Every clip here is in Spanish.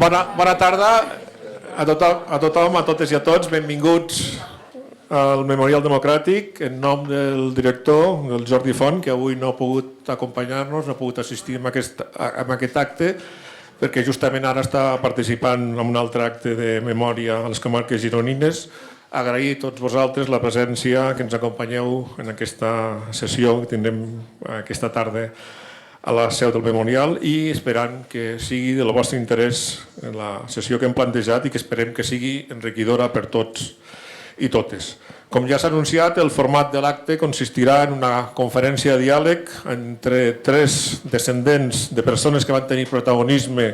Bona tarda a tothom, a totes i a tots. Benvinguts al Memorial Democràtic. En nom del director, el Jordi Font, que avui no ha pogut acompanyar-nos, no ha pogut assistir a aquest acte, perquè justament ara està participant en un altre acte de memòria a les comarques gironines. Agrair a tots vosaltres la presència, que ens acompanyeu en aquesta sessió que tindrem aquesta tarda a la seu del Memorial, i esperant que sigui del vostre interès la sessió que hem plantejat i que esperem que sigui enriquidora per tots i totes. Com ja s'ha anunciat, el format de l'acte consistirà en una conferència de diàleg entre tres descendents de persones que van tenir protagonisme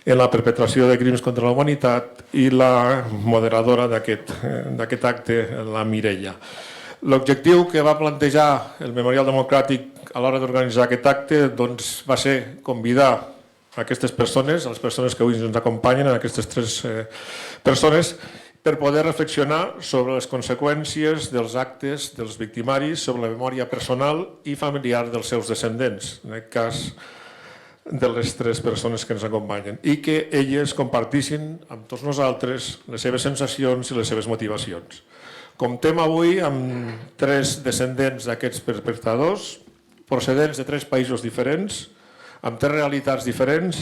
en la perpetració de crims contra la humanitat i la moderadora d'aquest acte, la Mireia. L'objectiu que va plantejar el Memorial Democràtic a l'hora d'organitzar aquest acte va ser convidar aquestes persones, les persones que avui ens acompanyen, aquestes tres persones, per poder reflexionar sobre les conseqüències dels actes dels victimaris, sobre la memòria personal i familiar dels seus descendents, en aquest cas de les tres persones que ens acompanyen, i que elles compartissin amb tots nosaltres les seves sensacions i les seves motivacions. Comptem avui amb tres descendents d'aquests perpetradors, procedents de tres països diferents, amb tres realitats diferents,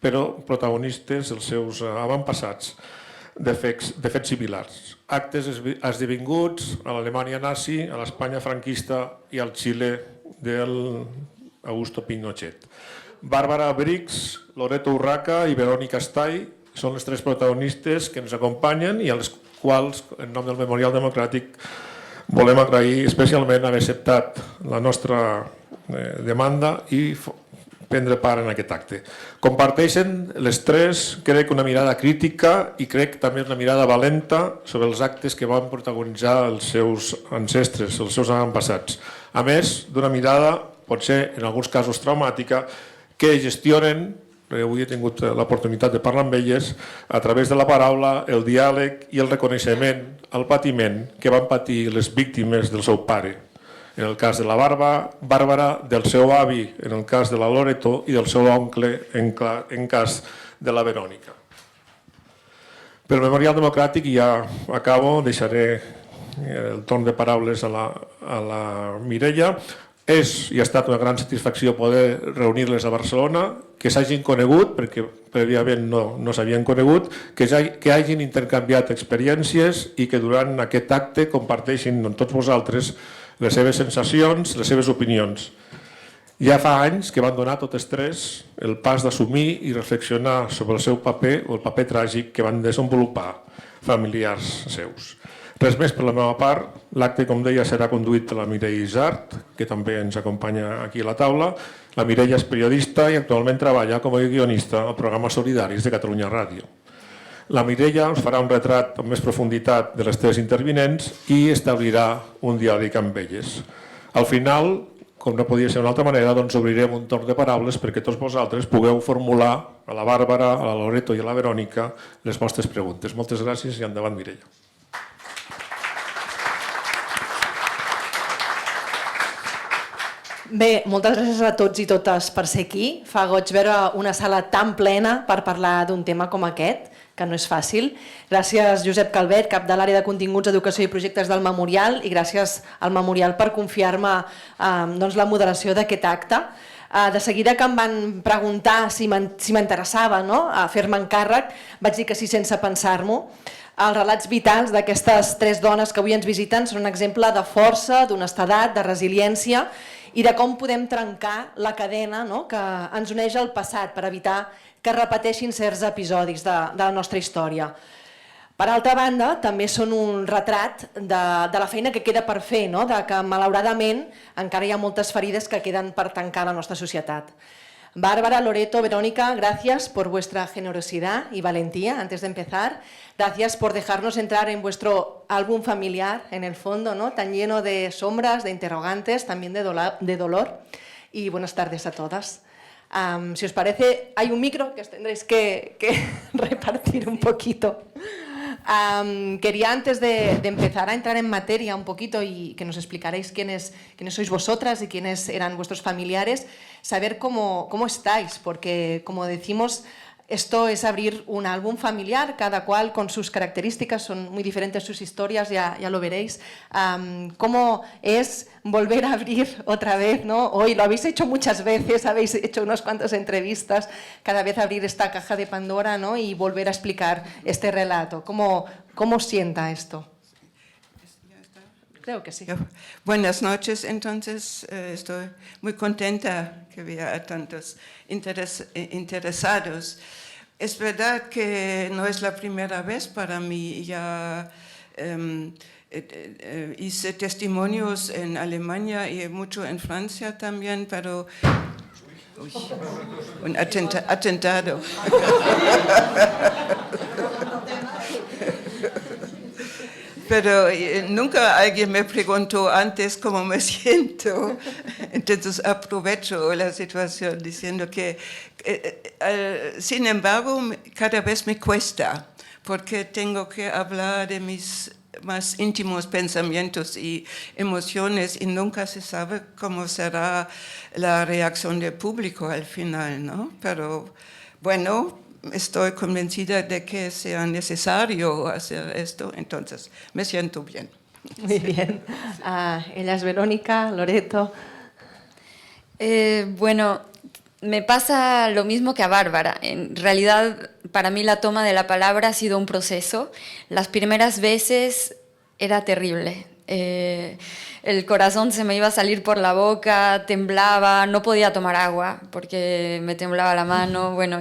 però protagonistes dels seus avantpassats de fets similars. Actes esdevinguts a l'Alemanya nazi, a l'Espanya franquista i al Xile d'Augusto Pinochet. Bàrbara Brix, Loreto Urraca i Verònica Stay són les tres protagonistes que ens acompanyen i a les quals, en nom del Memorial Democràtic, volem agrair especialment haver acceptat la nostra demanda i prendre part en aquest acte. Comparteixen les tres, crec, una mirada crítica i crec també una mirada valenta sobre els actes que van protagonitzar els seus ancestres, els seus avantpassats. A més, d'una mirada, potser en alguns casos traumàtica, que gestionen, avui he tingut l'oportunitat de parlar amb elles, a través de la paraula, el diàleg i el reconeixement al patiment que van patir les víctimes del seu pare. En el cas de la Bàrbara, del seu avi, en el cas de la Loreto, i del seu oncle, en cas de la Verònica. Per Memorial Democràtic, ja acabo, deixaré el torn de paraules a la Mireia. És i ha estat una gran satisfacció poder reunir-les a Barcelona, que s'hagin conegut, perquè prèviament no s'havien conegut, que hagin intercanviat experiències i que durant aquest acte comparteixin amb tots vosaltres les seves sensacions, les seves opinions. Ja fa anys que van donar totes tres el pas d'assumir i reflexionar sobre el seu paper o el paper tràgic que van desenvolupar familiars seus. Res més per la meva part. L'acte, com deia, serà conduït per la Mireia Isart, que també ens acompanya aquí a la taula. La Mireia és periodista i actualment treballa com a guionista al programa Solidaris de Catalunya Ràdio. La Mireia us farà un retrat amb més profunditat de les tres intervinents i establirà un diàleg amb elles. Al final, com no podia ser d'una altra manera, obrirem un torn de paraules perquè tots vosaltres pugueu formular a la Bàrbara, a la Loreto i a la Verònica les vostres preguntes. Moltes gràcies i endavant, Mireia. Bé, moltes gràcies a tots i totes per ser aquí. Fa goig veure una sala tan plena per parlar d'un tema com aquest, que no és fàcil. Gràcies Josep Calvet, cap de l'àrea de continguts, educació i projectes del Memorial, i gràcies al Memorial per confiar-me la moderació d'aquest acte. De seguida que em van preguntar si m'interessava fer-me encàrrec, vaig dir que sí sense pensar-m'ho. Els relats vitals d'aquestes tres dones que avui ens visiten són un exemple de força, d'honestedat, de resiliència i de com podem trencar la cadena que ens uneix al passat per evitar que es repeteixin certs episodis de la nostra història. Per altra banda, també són un retrat de la feina que queda per fer, de que malauradament encara hi ha moltes ferides que queden per tancar la nostra societat. Bárbara, Loreto, Verónica, gracias por vuestra generosidad y valentía antes de empezar. Gracias por dejarnos entrar en vuestro álbum familiar, en el fondo, tan lleno de sombras, de interrogantes, también de dolor. Y buenas tardes a todas. Si os parece, hay un micro que os tendréis que repartir un poquito. Quería, antes de empezar a entrar en materia un poquito y que nos explicaréis quiénes sois vosotras y quiénes eran vuestros familiares, saber cómo estáis, porque como decimos, esto es abrir un álbum familiar, cada cual con sus características, son muy diferentes sus historias, ya lo veréis. ¿Cómo es volver a abrir otra vez, ¿no? Hoy lo habéis hecho muchas veces, habéis hecho unas cuantas entrevistas, cada vez abrir esta caja de Pandora, ¿no? Y volver a explicar este relato. ¿Cómo sienta esto? Creo que sí. Buenas noches, entonces estoy muy contenta que vea a tantos interesados. Es verdad que no es la primera vez para mí, ya hice testimonios en Alemania y mucho en Francia también, pero... Uy, un atentado. Pero nunca alguien me preguntó antes cómo me siento, entonces aprovecho la situación diciendo que, sin embargo, cada vez me cuesta, porque tengo que hablar de mis más íntimos pensamientos y emociones y nunca se sabe cómo será la reacción del público al final, ¿no? Pero bueno, estoy convencida de que sea necesario hacer esto, entonces me siento bien. Muy bien. Ella es Verónica, Loreto. Bueno, me pasa lo mismo que a Bárbara. En realidad, para mí la toma de la palabra ha sido un proceso. Las primeras veces era terrible. El corazón se me iba a salir por la boca, temblaba, no podía tomar agua porque me temblaba la mano. Bueno,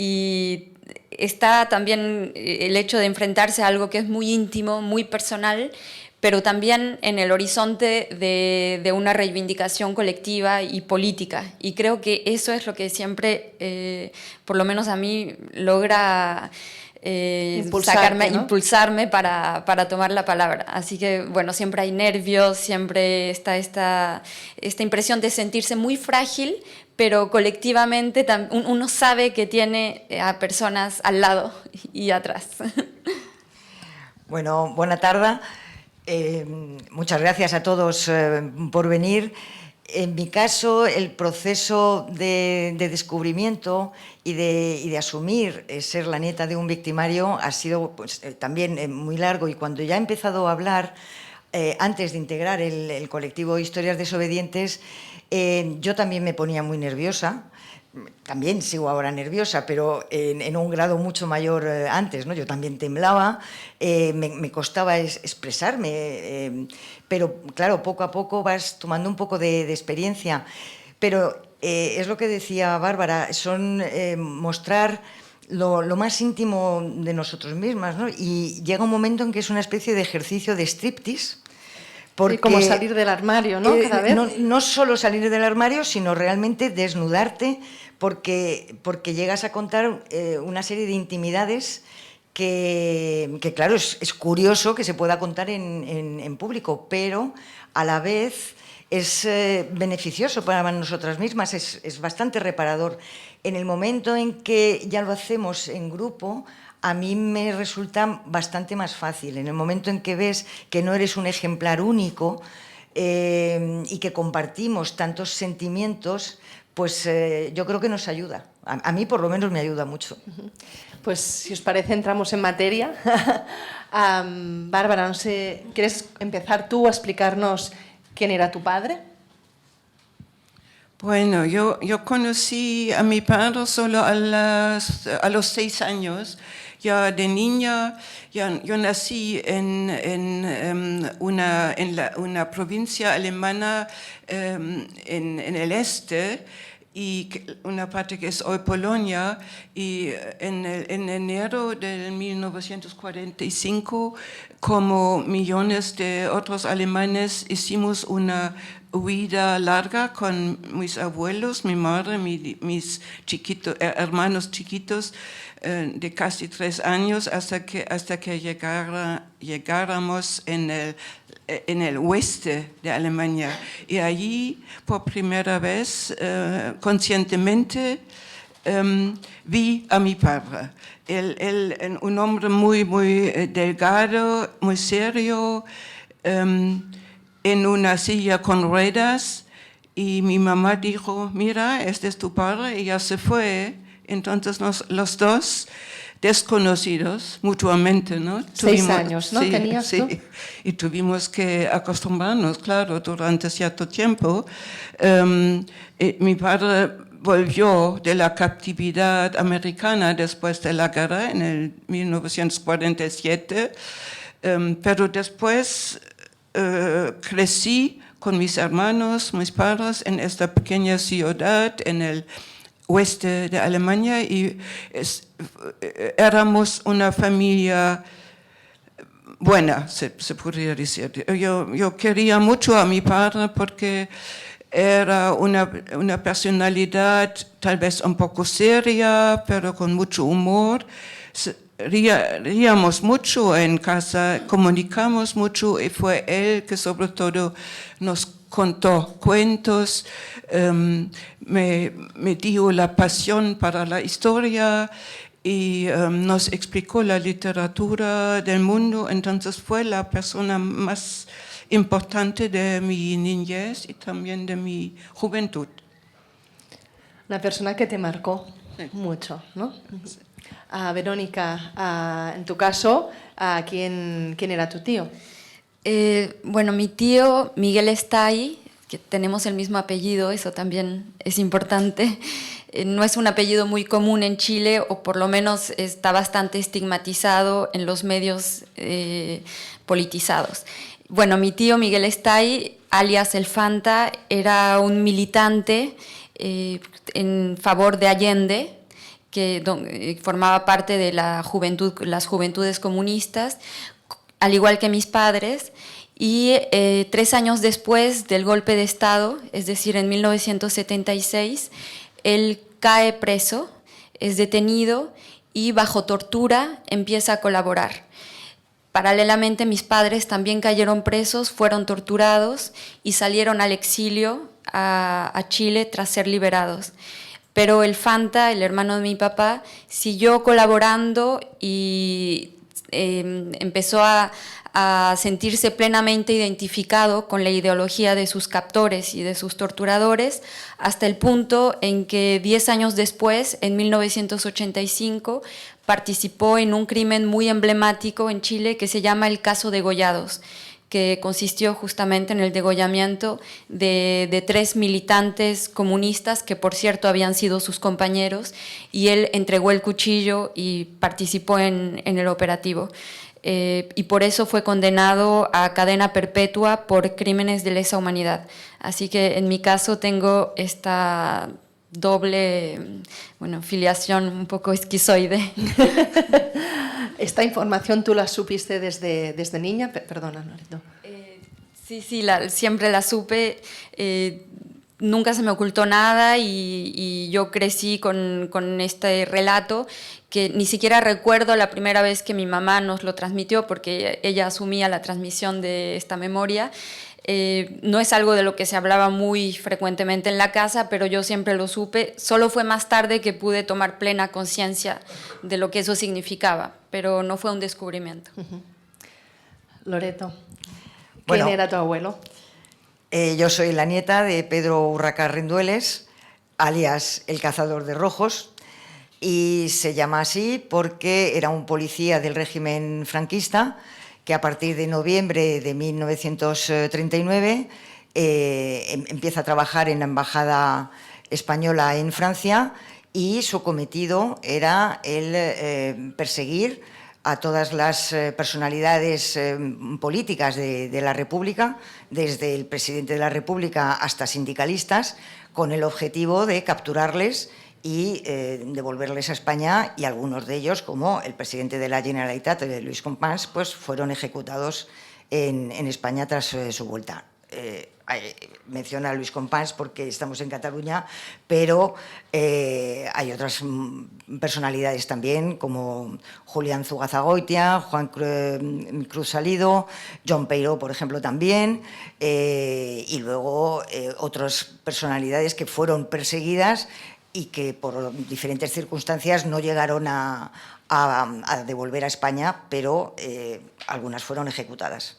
y está también el hecho de enfrentarse a algo que es muy íntimo, muy personal, pero también en el horizonte de una reivindicación colectiva y política. Y creo que eso es lo que siempre, por lo menos a mí, logra impulsarme para tomar la palabra. Así que, bueno, siempre hay nervios, siempre está esta impresión de sentirse muy frágil, pero colectivamente uno sabe que tiene a personas al lado y atrás. Bueno, buena tarde. Muchas gracias a todos por venir. En mi caso, el proceso de descubrimiento y de asumir ser la nieta de un victimario ha sido pues, también muy largo, y cuando ya he empezado a hablar, antes de integrar el colectivo Historias Desobedientes, yo también me ponía muy nerviosa. También sigo ahora nerviosa, pero en un grado mucho mayor antes, ¿no? Yo también temblaba, me costaba expresarme, pero claro, poco a poco vas tomando un poco de experiencia. Pero es lo que decía Bárbara, son mostrar lo más íntimo de nosotros mismas, ¿no? Y llega un momento en que es una especie de ejercicio de striptease. Porque, sí, como salir del armario, ¿no? Cada vez. No solo salir del armario, sino realmente desnudarte, porque llegas a contar una serie de intimidades que claro, es curioso que se pueda contar en público, pero a la vez es beneficioso para nosotras mismas, es bastante reparador. En el momento en que ya lo hacemos en grupo, a mí me resulta bastante más fácil. En el momento en que ves que no eres un ejemplar único y que compartimos tantos sentimientos, pues yo creo que nos ayuda. A mí por lo menos me ayuda mucho. Pues si os parece entramos en materia. Bárbara, no sé, ¿quieres empezar tú a explicarnos quién era tu padre? Bueno, yo conocí a mi padre solo a los 6 años. Ya de niña, yo nací en una provincia alemana en el este, y una parte que es hoy Polonia, y en enero de 1945, como millones de otros alemanes, hicimos una huida larga con mis abuelos, mi madre, mis hermanos chiquitos, de casi 3 años, hasta que llegáramos en el oeste de Alemania. Y allí, por primera vez, conscientemente, vi a mi padre. Él, un hombre muy, muy delgado, muy serio, en una silla con ruedas, y mi mamá dijo: mira, este es tu padre, y ya se fue. Entonces los dos desconocidos mutuamente, ¿no? 6 años, ¿no? Sí, ¿Tenías sí. tú? Y tuvimos que acostumbrarnos, claro, durante cierto tiempo. Mi padre volvió de la captividad americana después de la guerra en el 1947, pero después crecí con mis hermanos, mis padres, en esta pequeña ciudad en el oeste de Alemania y éramos una familia buena, se podría decir. Yo quería mucho a mi padre porque era una personalidad tal vez un poco seria, pero con mucho humor. Ríamos mucho en casa, comunicamos mucho y fue él que sobre todo nos contó cuentos, me dio la pasión para la historia y nos explicó la literatura del mundo, entonces fue la persona más importante de mi niñez y también de mi juventud. Una persona que te marcó mucho, ¿no? Verónica, en tu caso, ¿quién era tu tío? Bueno, mi tío Miguel Estay, que tenemos el mismo apellido, eso también es importante. No es un apellido muy común en Chile, o por lo menos está bastante estigmatizado en los medios politizados. Bueno, mi tío Miguel Estay, alias El Fanta, era un militante en favor de Allende, que formaba parte de las juventudes comunistas, al igual que mis padres, y 3 años después del golpe de Estado, es decir, en 1976, él cae preso, es detenido y bajo tortura empieza a colaborar. Paralelamente, mis padres también cayeron presos, fueron torturados y salieron al exilio a Chile tras ser liberados. Pero el Fanta, el hermano de mi papá, siguió colaborando y empezó a sentirse plenamente identificado con la ideología de sus captores y de sus torturadores, hasta el punto en que 10 años después, en 1985, participó en un crimen muy emblemático en Chile que se llama el caso Degollados, que consistió justamente en el degollamiento de 3 militantes comunistas que, por cierto, habían sido sus compañeros, y él entregó el cuchillo y participó en el operativo. Y por eso fue condenado a cadena perpetua por crímenes de lesa humanidad. Así que en mi caso tengo esta doble, filiación un poco esquizoide. ¿Esta información tú la supiste desde niña? Perdona, Loreto. Sí, siempre la supe. Nunca se me ocultó nada y yo crecí con este relato que ni siquiera recuerdo la primera vez que mi mamá nos lo transmitió, porque ella asumía la transmisión de esta memoria. No es algo de lo que se hablaba muy frecuentemente en la casa, pero yo siempre lo supe. Solo fue más tarde que pude tomar plena conciencia de lo que eso significaba, pero no fue un descubrimiento. Loreto, ¿quién era tu abuelo? Yo soy la nieta de Pedro Urraca Rendueles, alias el cazador de rojos, y se llama así porque era un policía del régimen franquista que a partir de noviembre de 1939 empieza a trabajar en la embajada española en Francia, y su cometido era el perseguir a todas las personalidades políticas de la República, desde el presidente de la República hasta sindicalistas, con el objetivo de capturarles y devolverles a España, y algunos de ellos, como el presidente de la Generalitat, Luis Companys, pues fueron ejecutados en España tras su vuelta. Menciona a Luis Companys porque estamos en Cataluña, pero hay otras personalidades también, como Julián Zugazagoitia, Juan Cruz Salido, John Peiró, por ejemplo, también, y luego otras personalidades que fueron perseguidas y que por diferentes circunstancias no llegaron a devolver a España, pero algunas fueron ejecutadas.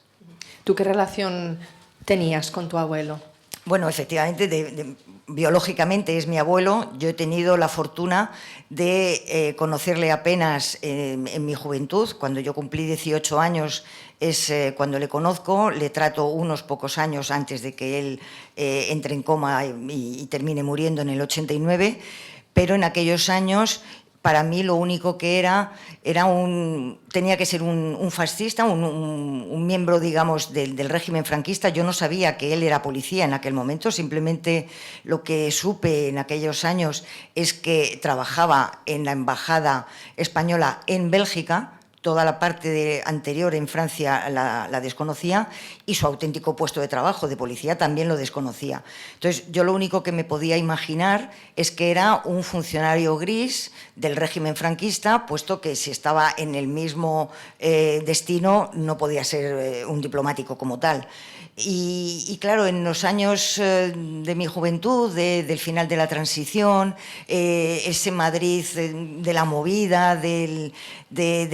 ¿Tú qué relación tenías con tu abuelo? Bueno, efectivamente, biológicamente es mi abuelo. Yo he tenido la fortuna de conocerle apenas en mi juventud. Cuando yo cumplí 18 años es cuando le conozco. Le trato unos pocos años antes de que él entre en coma y termine muriendo en el 89. Pero en aquellos años, para mí lo único que tenía que ser un fascista, un miembro, digamos, del régimen franquista. Yo no sabía que él era policía en aquel momento, simplemente lo que supe en aquellos años es que trabajaba en la embajada española en Bélgica. Toda la parte anterior en Francia la desconocía, y su auténtico puesto de trabajo de policía también lo desconocía. Entonces, yo lo único que me podía imaginar es que era un funcionario gris del régimen franquista, puesto que si estaba en el mismo destino no podía ser un diplomático como tal. Y claro, en los años de mi juventud, del final de la transición, ese Madrid de la movida, del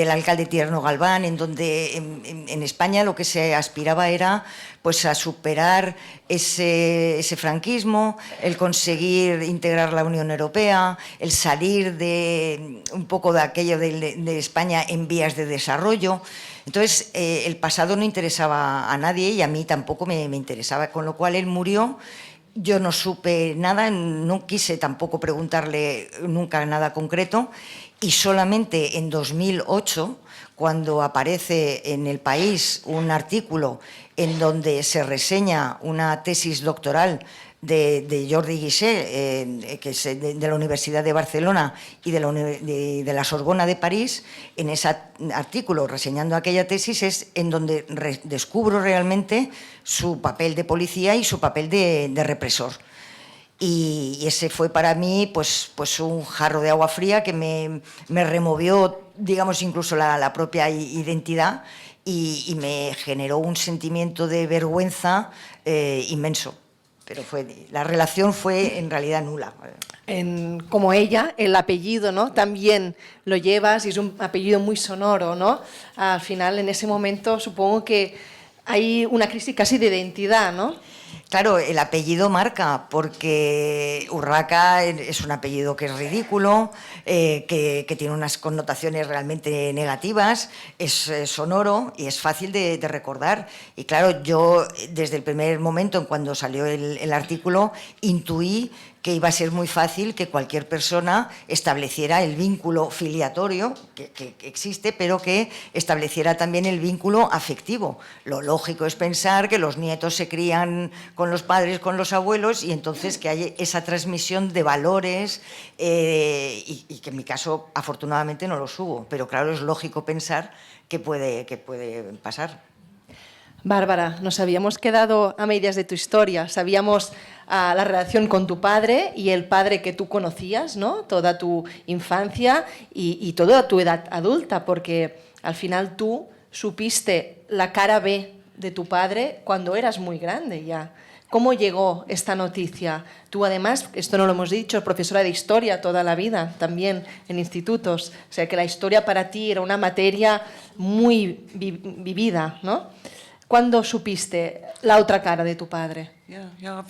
alcalde Tierno Galván, en donde en España lo que se aspiraba era pues a superar ese franquismo, el conseguir integrar la Unión Europea, el salir un poco de aquello de España en vías de desarrollo. Entonces, el pasado no interesaba a nadie y a mí tampoco me interesaba, con lo cual él murió. Yo no supe nada, no quise tampoco preguntarle nunca nada concreto, y solamente en 2008, cuando aparece en El País un artículo en donde se reseña una tesis doctoral de Jordi Guixé, que es de la Universidad de Barcelona y de la Sorbona de París, en ese artículo reseñando aquella tesis es en donde descubro realmente su papel de policía y su papel de represor. Y ese fue para mí pues un jarro de agua fría que me removió, digamos, incluso la propia identidad, y me generó un sentimiento de vergüenza inmenso. Pero la relación fue en realidad nula. Como ella, el apellido, ¿no? También lo llevas y es un apellido muy sonoro, ¿no? Al final, en ese momento, supongo que hay una crisis casi de identidad, ¿no? Claro, el apellido marca, porque Urraca es un apellido que es ridículo, que tiene unas connotaciones realmente negativas, es sonoro y es fácil de recordar. Y claro, yo desde el primer momento, en cuando salió el artículo, intuí que iba a ser muy fácil que cualquier persona estableciera el vínculo filiatorio, que existe, pero que estableciera también el vínculo afectivo. Lo lógico es pensar que los nietos se crían con los padres, con los abuelos, y entonces que hay esa transmisión de valores, y que en mi caso afortunadamente no los hubo, pero claro, es lógico pensar que puede pasar. Bárbara, nos habíamos quedado a medias de tu historia. Sabíamos la relación con tu padre y el padre que tú conocías, ¿no? Toda tu infancia y toda tu edad adulta, porque al final tú supiste la cara B de tu padre cuando eras muy grande ya. ¿Cómo llegó esta noticia? Tú además, esto no lo hemos dicho, profesora de historia toda la vida, también en institutos. O sea que la historia para ti era una materia muy vivida, ¿no? ¿Cuándo supiste la otra cara de tu padre?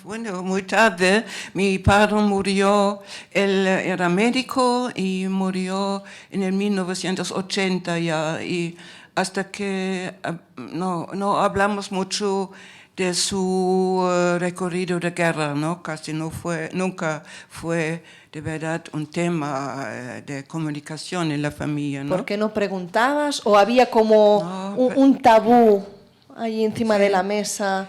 Bueno, muy tarde. Mi padre murió, él era médico y murió en el 1980 ya, y hasta que no hablamos mucho de su recorrido de guerra, ¿no? Casi nunca fue de verdad un tema de comunicación en la familia, ¿no? ¿Por qué no preguntabas? ¿O había como un tabú ahí encima de la mesa?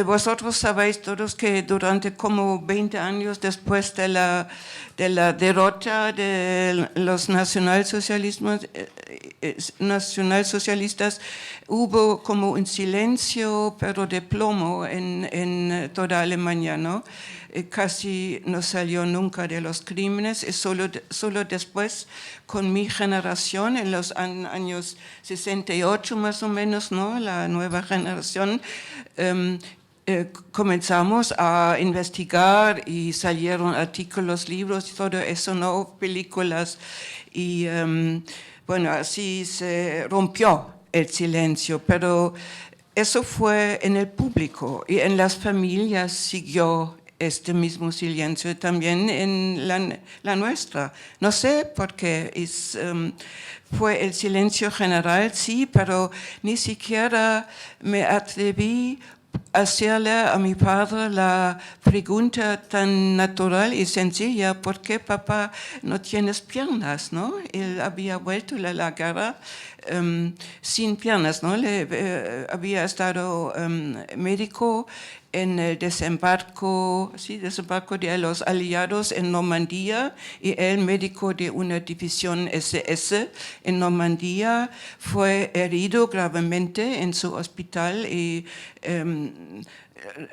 Vosotros sabéis todos que durante como 20 años después de la derrota de los nacionalsocialistas hubo como un silencio, pero de plomo en toda Alemania, ¿no? Casi no salió nunca de los crímenes, y solo después, con mi generación, en los años 68 más o menos, ¿no? La nueva generación, comenzamos a investigar y salieron artículos, libros y todo eso, ¿no? Películas, y bueno, así se rompió el silencio, pero eso fue en el público y en las familias siguió este mismo silencio también en la nuestra. No sé por qué fue el silencio general, sí, pero ni siquiera me atreví a hacerle a mi padre la pregunta tan natural y sencilla: ¿por qué, papá, no tienes piernas? ¿No? Él había vuelto de la guerra sin piernas, ¿no? Había estado médico en el desembarco de los aliados en Normandía, y él, médico de una división SS en Normandía, fue herido gravemente en su hospital y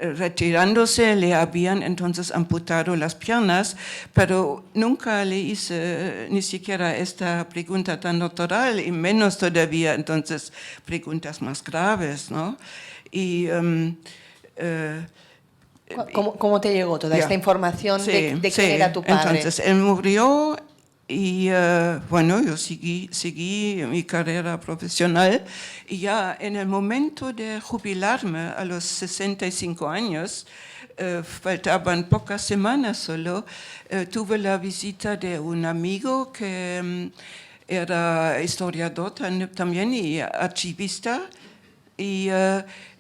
retirándose le habían entonces amputado las piernas, pero nunca le hice ni siquiera esta pregunta tan natural, y menos todavía entonces preguntas más graves, ¿no? Y ¿Cómo te llegó toda esta información de quién era tu padre? Entonces, él murió y bueno, yo seguí mi carrera profesional, y ya en el momento de jubilarme a los 65 años, faltaban pocas semanas solo, tuve la visita de un amigo que era historiador también y archivista, y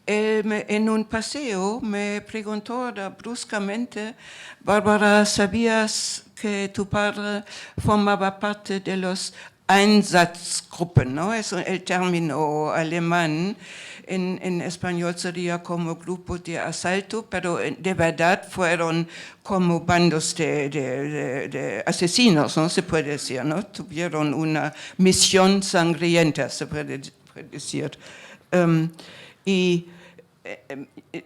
él en un paseo me preguntó bruscamente: Bárbara, ¿sabías que tu padre formaba parte de los Einsatzgruppen? ¿No? Es el término alemán. En español sería como grupos de asalto, pero de verdad fueron como bandos de asesinos, ¿no? Se puede decir, ¿no? Tuvieron una misión sangrienta, se puede decir. Y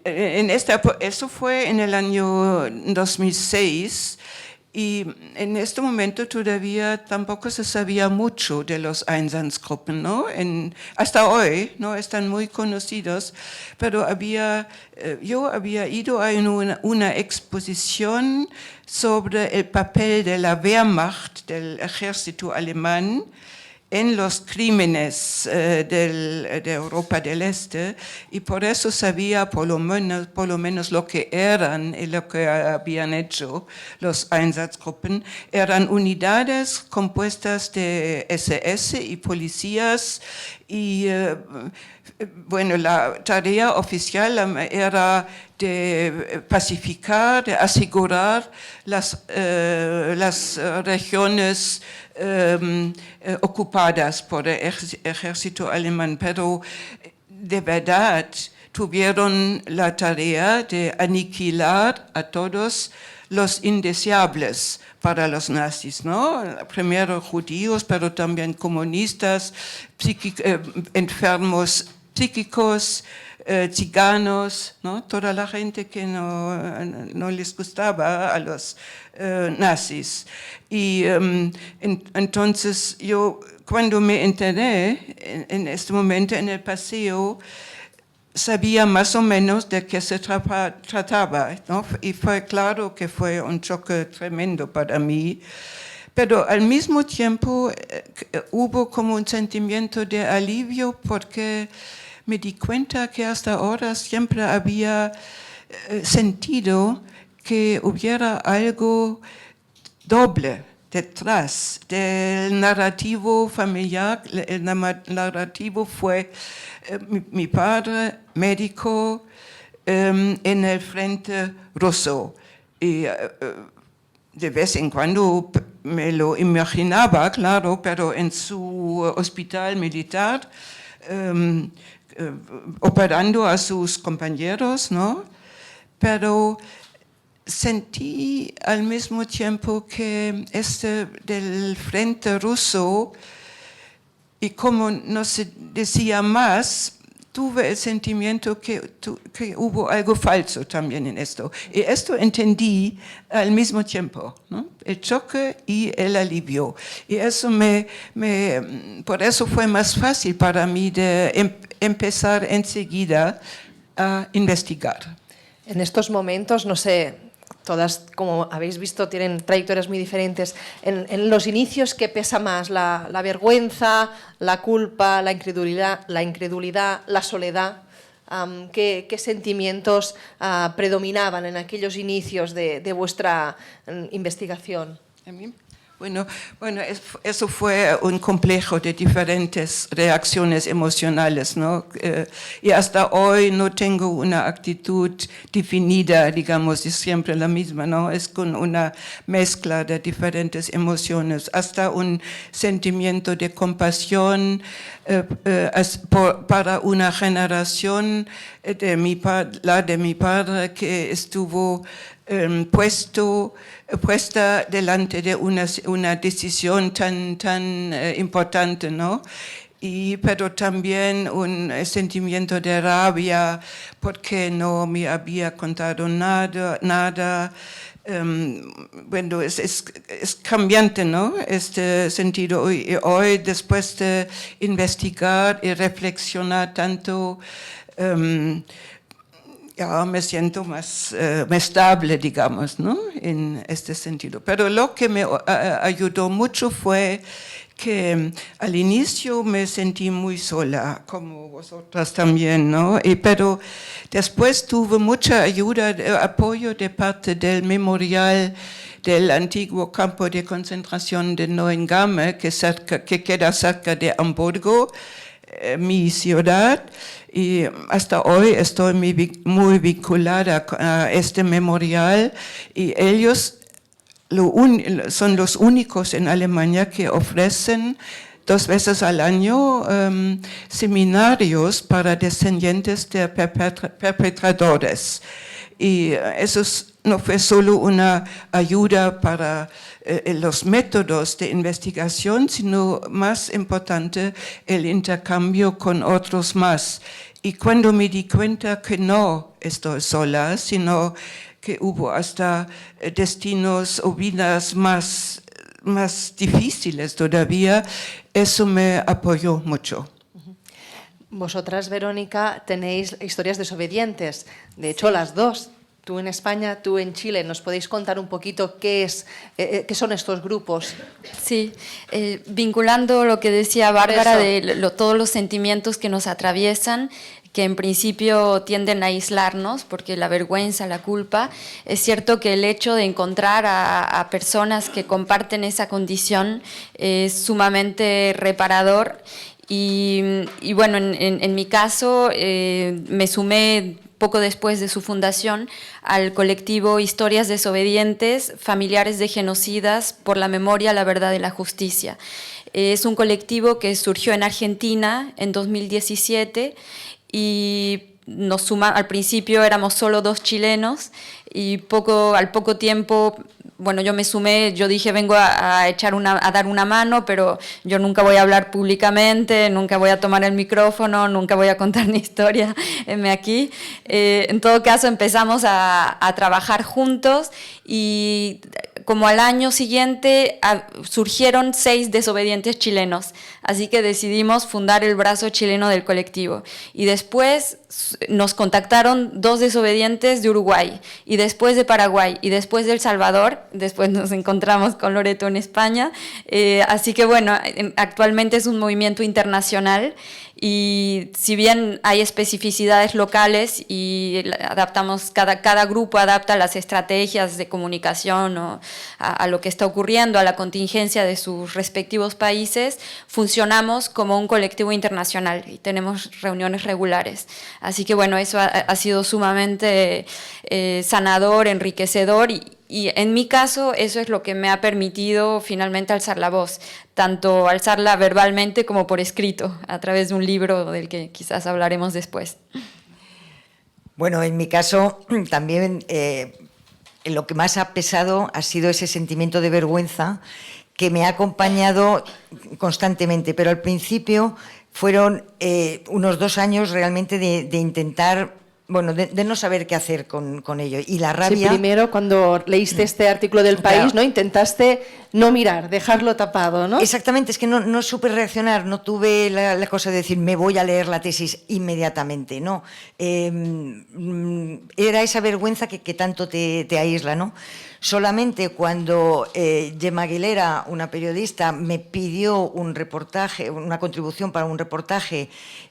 eso fue en el año 2006, y en este momento todavía tampoco se sabía mucho de los Einsatzgruppen, ¿no? Hasta hoy no están muy conocidos, pero yo había ido a una exposición sobre el papel de la Wehrmacht, del ejército alemán, en los crímenes de Europa del Este, y por eso sabía por lo menos lo que eran y lo que habían hecho los Einsatzgruppen. Eran unidades compuestas de SS y policías, y bueno, la tarea oficial era de pacificar, de asegurar las regiones ocupadas por el ejército alemán, pero de verdad tuvieron la tarea de aniquilar a todos los indeseables para los nazis, ¿no? Primero judíos, pero también comunistas, enfermos psíquicos, ciganos, ¿no? Toda la gente que no les gustaba a los nazis. Y entonces yo, cuando me enteré en este momento en el paseo, sabía más o menos de qué se trataba, ¿no? Y fue claro que fue un choque tremendo para mí, pero al mismo tiempo hubo como un sentimiento de alivio, porque me di cuenta que hasta ahora siempre había sentido que hubiera algo doble detrás del narrativo familiar. El narrativo fue mi padre, médico, en el frente ruso. Y de vez en cuando me lo imaginaba, claro, pero en su hospital militar, operando a sus compañeros, ¿no? Pero sentí al mismo tiempo que del frente ruso, y como no se decía más, tuve el sentimiento que hubo algo falso también en esto. Y esto entendí al mismo tiempo, ¿no? El choque y el alivio. Y eso por eso fue más fácil para mí de empezar enseguida a investigar. En estos momentos, no sé, todas, como habéis visto, tienen trayectorias muy diferentes. En los inicios, ¿qué pesa más? ¿La vergüenza, la culpa, la incredulidad, la soledad? ¿Qué sentimientos predominaban en aquellos inicios de vuestra investigación? ¿A mí? Bueno, eso fue un complejo de diferentes reacciones emocionales, ¿no? Y hasta hoy no tengo una actitud definida, digamos, es siempre la misma, ¿no? Es con una mezcla de diferentes emociones, hasta un sentimiento de compasión para una generación la de mi padre que estuvo puesta delante de una decisión tan importante, ¿no? Pero también un sentimiento de rabia porque no me había contado nada. Bueno, es cambiante, ¿no? Este sentido. Hoy, después de investigar y reflexionar tanto, ya me siento más estable, digamos, ¿no? En este sentido. Pero lo que me ayudó mucho fue que al inicio me sentí muy sola, como vosotras también, ¿no? Pero después tuve mucha ayuda, apoyo de parte del memorial del antiguo campo de concentración de Neuengamme, que queda cerca de Hamburgo, mi ciudad, y hasta hoy estoy muy vinculada a este memorial, y ellos son los únicos en Alemania que ofrecen 2 veces al año seminarios para descendientes de perpetradores. Y eso no fue solo una ayuda para los métodos de investigación, sino más importante, el intercambio con otros más. Y cuando me di cuenta que no estoy sola, sino que hubo hasta destinos o vidas más difíciles todavía, eso me apoyó mucho. Vosotras, Verónica, tenéis historias desobedientes, de hecho las dos. Tú en España, tú en Chile. ¿Nos podéis contar un poquito qué son estos grupos? Sí, vinculando lo que decía Bárbara de todos los sentimientos que nos atraviesan, que en principio tienden a aislarnos, porque la vergüenza, la culpa, es cierto que el hecho de encontrar a personas que comparten esa condición es sumamente reparador. Y bueno, en mi caso me sumé poco después de su fundación al colectivo Historias Desobedientes, Familiares de Genocidas por la Memoria, la Verdad y la Justicia. Es un colectivo que surgió en Argentina en 2017 y nos al principio éramos solo 2 chilenos y al poco tiempo, bueno, yo me sumé, yo dije vengo a dar una mano, pero yo nunca voy a hablar públicamente, nunca voy a tomar el micrófono, nunca voy a contar mi historia, aquí. En todo caso empezamos a trabajar juntos y como al año siguiente surgieron 6 desobedientes chilenos, así que decidimos fundar el brazo chileno del colectivo. Y después nos contactaron 2 desobedientes de Uruguay, y después de Paraguay, y después de El Salvador, después nos encontramos con Loreto en España, así que bueno, actualmente es un movimiento internacional. Y si bien hay especificidades locales y adaptamos, cada grupo adapta las estrategias de comunicación a lo que está ocurriendo, a la contingencia de sus respectivos países, funcionamos como un colectivo internacional y tenemos reuniones regulares. Así que bueno, eso ha sido sumamente sanador, enriquecedor y en mi caso eso es lo que me ha permitido finalmente alzar la voz, tanto alzarla verbalmente como por escrito, a través de un libro del que quizás hablaremos después. Bueno, en mi caso también lo que más ha pesado ha sido ese sentimiento de vergüenza que me ha acompañado constantemente, pero al principio fueron unos 2 años realmente de intentar, bueno, de no saber qué hacer con ello. Y la rabia... Sí, primero cuando leíste este artículo del País, claro, ¿no? Intentaste no mirar, dejarlo tapado, ¿no? Exactamente, es que no supe reaccionar, no tuve la cosa de decir me voy a leer la tesis inmediatamente, no. Era esa vergüenza que tanto te aísla, ¿no? Solamente cuando Gemma Aguilera, una periodista, me pidió un reportaje, una contribución para un reportaje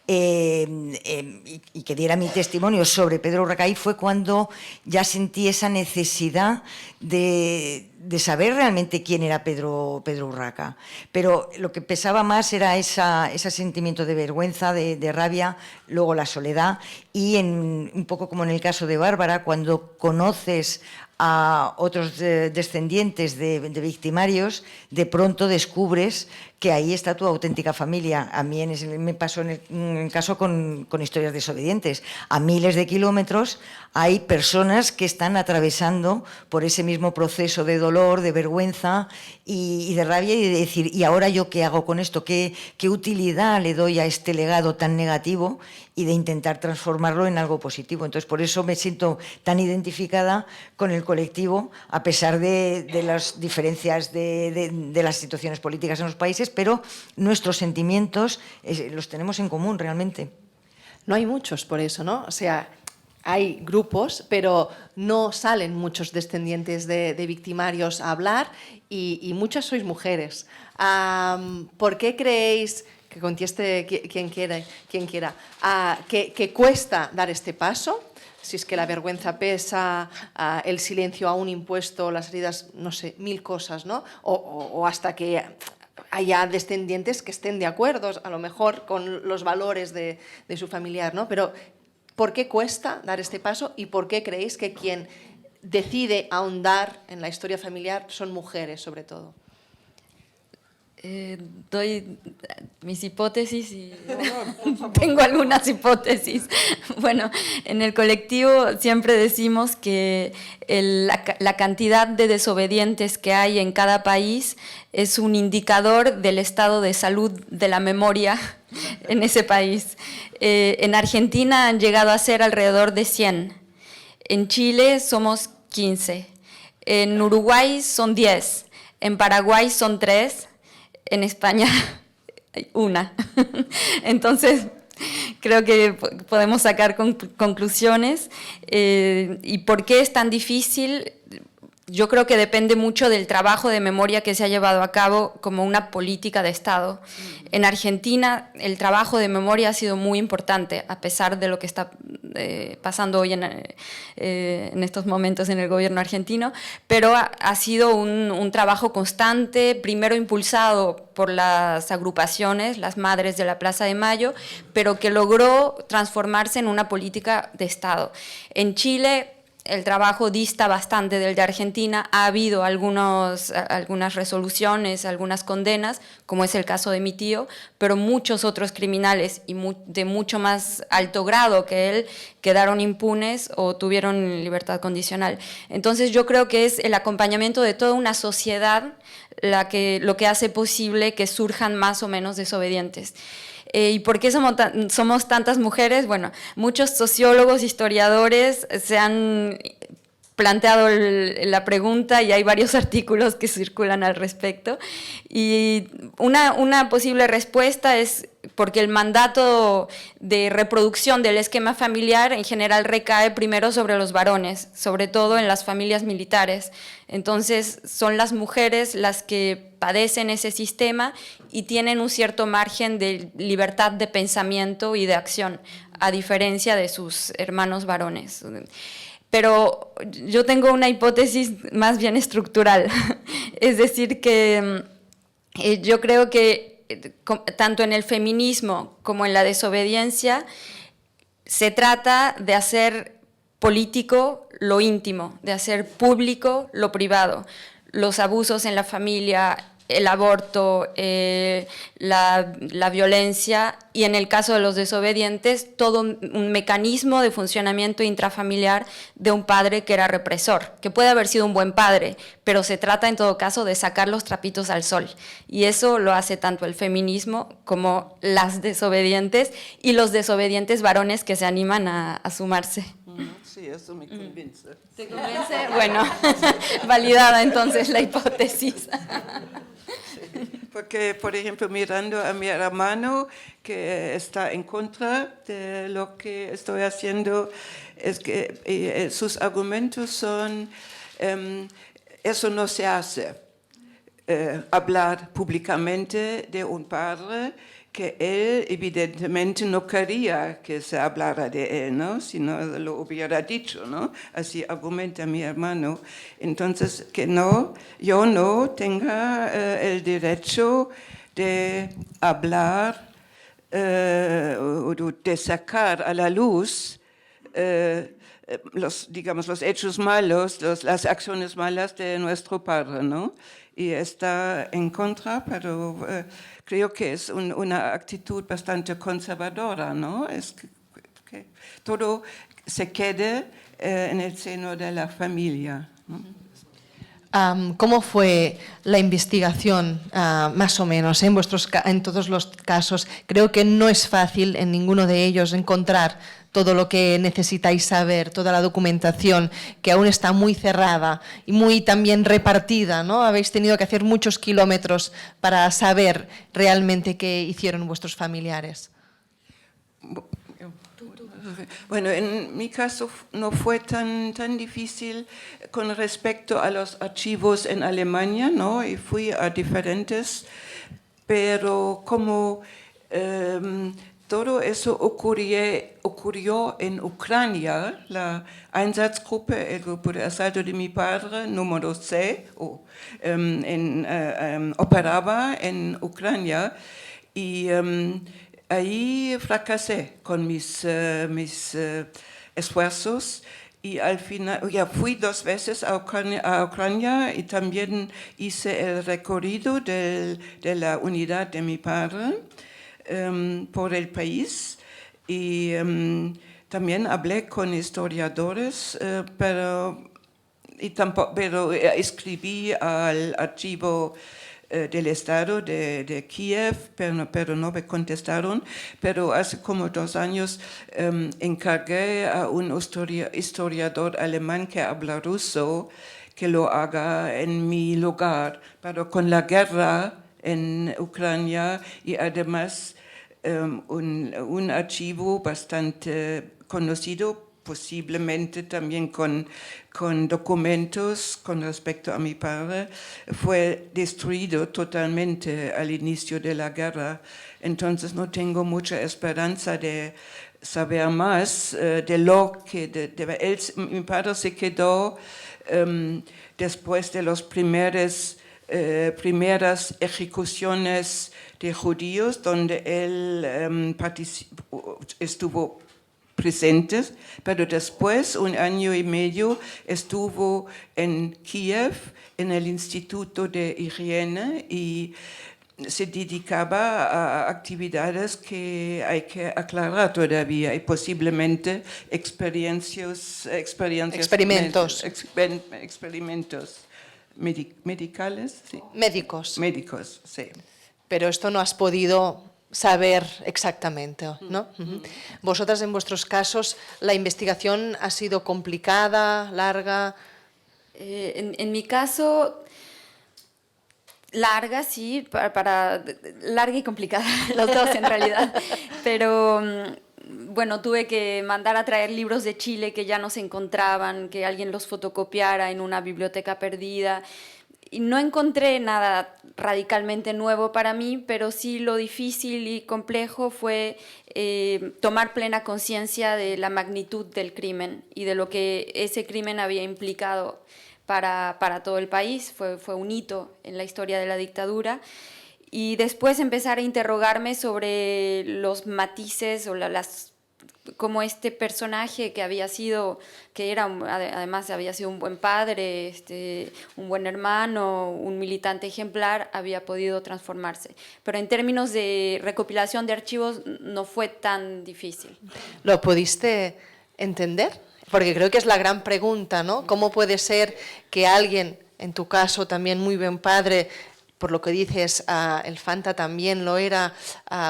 y que diera mi testimonio sobre Pedro Urraca, fue cuando ya sentí esa necesidad de saber realmente quién era Pedro Urraca. Pero lo que pesaba más era ese sentimiento de vergüenza, de rabia, luego la soledad y un poco como en el caso de Bárbara, cuando conoces a otros descendientes de victimarios, de pronto descubres que ahí está tu auténtica familia. A mí me pasó en el caso con Historias desobedientes. A miles de kilómetros hay personas que están atravesando por ese mismo proceso de dolor, de vergüenza y de rabia y de decir, ¿y ahora yo qué hago con esto? ¿Qué utilidad le doy a este legado tan negativo? Y de intentar transformarlo en algo positivo. Entonces, por eso me siento tan identificada con el colectivo, a pesar de las diferencias de las situaciones políticas en los países, pero nuestros sentimientos los tenemos en común realmente. No hay muchos por eso, ¿no? O sea, hay grupos, pero no salen muchos descendientes de victimarios a hablar y muchas sois mujeres. ¿Por qué creéis, que conteste quien quiera, que cuesta dar este paso? Si es que la vergüenza pesa, el silencio aún impuesto, las heridas, no sé, mil cosas, ¿no? O hasta que haya descendientes que estén de acuerdo, a lo mejor, con los valores de su familiar, ¿no? Pero, ¿por qué cuesta dar este paso y por qué creéis que quien decide ahondar en la historia familiar son mujeres, sobre todo? Doy mis hipótesis y tengo algunas hipótesis. Bueno, en el colectivo siempre decimos que la cantidad de desobedientes que hay en cada país es un indicador del estado de salud de la memoria en ese país. En Argentina han llegado a ser alrededor de 100. En Chile somos 15. En Uruguay son 10. En Paraguay son 3. En España hay 1. Entonces, creo que podemos sacar conclusiones. ¿Y por qué es tan difícil? Yo creo que depende mucho del trabajo de memoria que se ha llevado a cabo como una política de Estado. En Argentina el trabajo de memoria ha sido muy importante, a pesar de lo que está pasando hoy en estos momentos en el gobierno argentino, pero ha sido un trabajo constante, primero impulsado por las agrupaciones, las madres de la Plaza de Mayo, pero que logró transformarse en una política de Estado. En Chile el trabajo dista bastante del de Argentina. Ha habido algunas resoluciones, algunas condenas, como es el caso de mi tío, pero muchos otros criminales y de mucho más alto grado que él quedaron impunes o tuvieron libertad condicional. Entonces yo creo que es el acompañamiento de toda una sociedad lo que hace posible que surjan más o menos desobedientes. ¿Y por qué somos tantas mujeres? Bueno, muchos sociólogos, historiadores se han planteado la pregunta y hay varios artículos que circulan al respecto. Y una posible respuesta es porque el mandato de reproducción del esquema familiar en general recae primero sobre los varones, sobre todo en las familias militares. Entonces son las mujeres las que padecen ese sistema y tienen un cierto margen de libertad de pensamiento y de acción, a diferencia de sus hermanos varones. Pero yo tengo una hipótesis más bien estructural, es decir, que yo creo que tanto en el feminismo como en la desobediencia se trata de hacer político lo íntimo, de hacer público lo privado, los abusos en la familia, el aborto, la violencia y en el caso de los desobedientes todo un mecanismo de funcionamiento intrafamiliar de un padre que era represor, que puede haber sido un buen padre, pero se trata en todo caso de sacar los trapitos al sol y eso lo hace tanto el feminismo como las desobedientes y los desobedientes varones que se animan a sumarse. Sí, eso me convence. ¿Te convence? Bueno, validada entonces la hipótesis. Porque, por ejemplo, mirando a mi hermano, que está en contra de lo que estoy haciendo, es que sus argumentos son eso no se hace. Hablar públicamente de un padre que él evidentemente no quería que se hablara de él, ¿no? Si no lo hubiera dicho, ¿no? Así argumenta mi hermano. Entonces, que no, yo no tenga el derecho de hablar o de sacar a la luz los hechos malos, las acciones malas de nuestro padre, ¿no? Y está en contra, pero creo que es una actitud bastante conservadora, ¿no? Es que todo se quede en el seno de la familia, ¿no? ¿Cómo fue la investigación, más o menos, en todos los casos? Creo que no es fácil en ninguno de ellos encontrar todo lo que necesitáis saber, toda la documentación, que aún está muy cerrada y muy también repartida, ¿no? Habéis tenido que hacer muchos kilómetros para saber realmente qué hicieron vuestros familiares. Bueno, en mi caso no fue tan difícil con respecto a los archivos en Alemania, ¿no? Y fui a diferentes, pero como todo eso ocurrió en Ucrania, la Einsatzgruppe, el grupo de asalto de mi padre, número C, operaba en Ucrania y ahí fracasé con mis esfuerzos y al final ya fui 2 veces a Ucrania y también hice el recorrido de la unidad de mi padre por el país y también hablé con historiadores, pero escribí al archivo del Estado de Kiev, pero no me contestaron. Pero hace como 2 años encargué a un historiador alemán que habla ruso que lo haga en mi lugar, pero con la guerra en Ucrania y además un archivo bastante conocido, posiblemente también con documentos con respecto a mi padre, fue destruido totalmente al inicio de la guerra. Entonces no tengo mucha esperanza de saber más de lo que mi padre se quedó después de los primeras ejecuciones de judíos, donde él estuvo presente, pero después, 1 año y medio, estuvo en Kiev, en el Instituto de Higiene, y se dedicaba a actividades que hay que aclarar todavía, y posiblemente experimentos medicales, sí. Médicos, sí. Pero esto no has podido saber exactamente, ¿no? Vosotras, en vuestros casos, ¿la investigación ha sido complicada, larga? En mi caso, larga, sí, larga y complicada, los dos en realidad, pero bueno, tuve que mandar a traer libros de Chile que ya no se encontraban, que alguien los fotocopiara en una biblioteca perdida. Y no encontré nada radicalmente nuevo para mí, pero sí lo difícil y complejo fue tomar plena conciencia de la magnitud del crimen y de lo que ese crimen había implicado para todo el país. Fue un hito en la historia de la dictadura. Y después empezar a interrogarme sobre los matices o como este personaje que había sido, además había sido un buen padre, un buen hermano, un militante ejemplar, había podido transformarse. Pero en términos de recopilación de archivos no fue tan difícil. ¿Lo pudiste entender? Porque creo que es la gran pregunta, ¿no? ¿Cómo puede ser que alguien, en tu caso también muy buen padre, por lo que dices, el Fanta también lo era,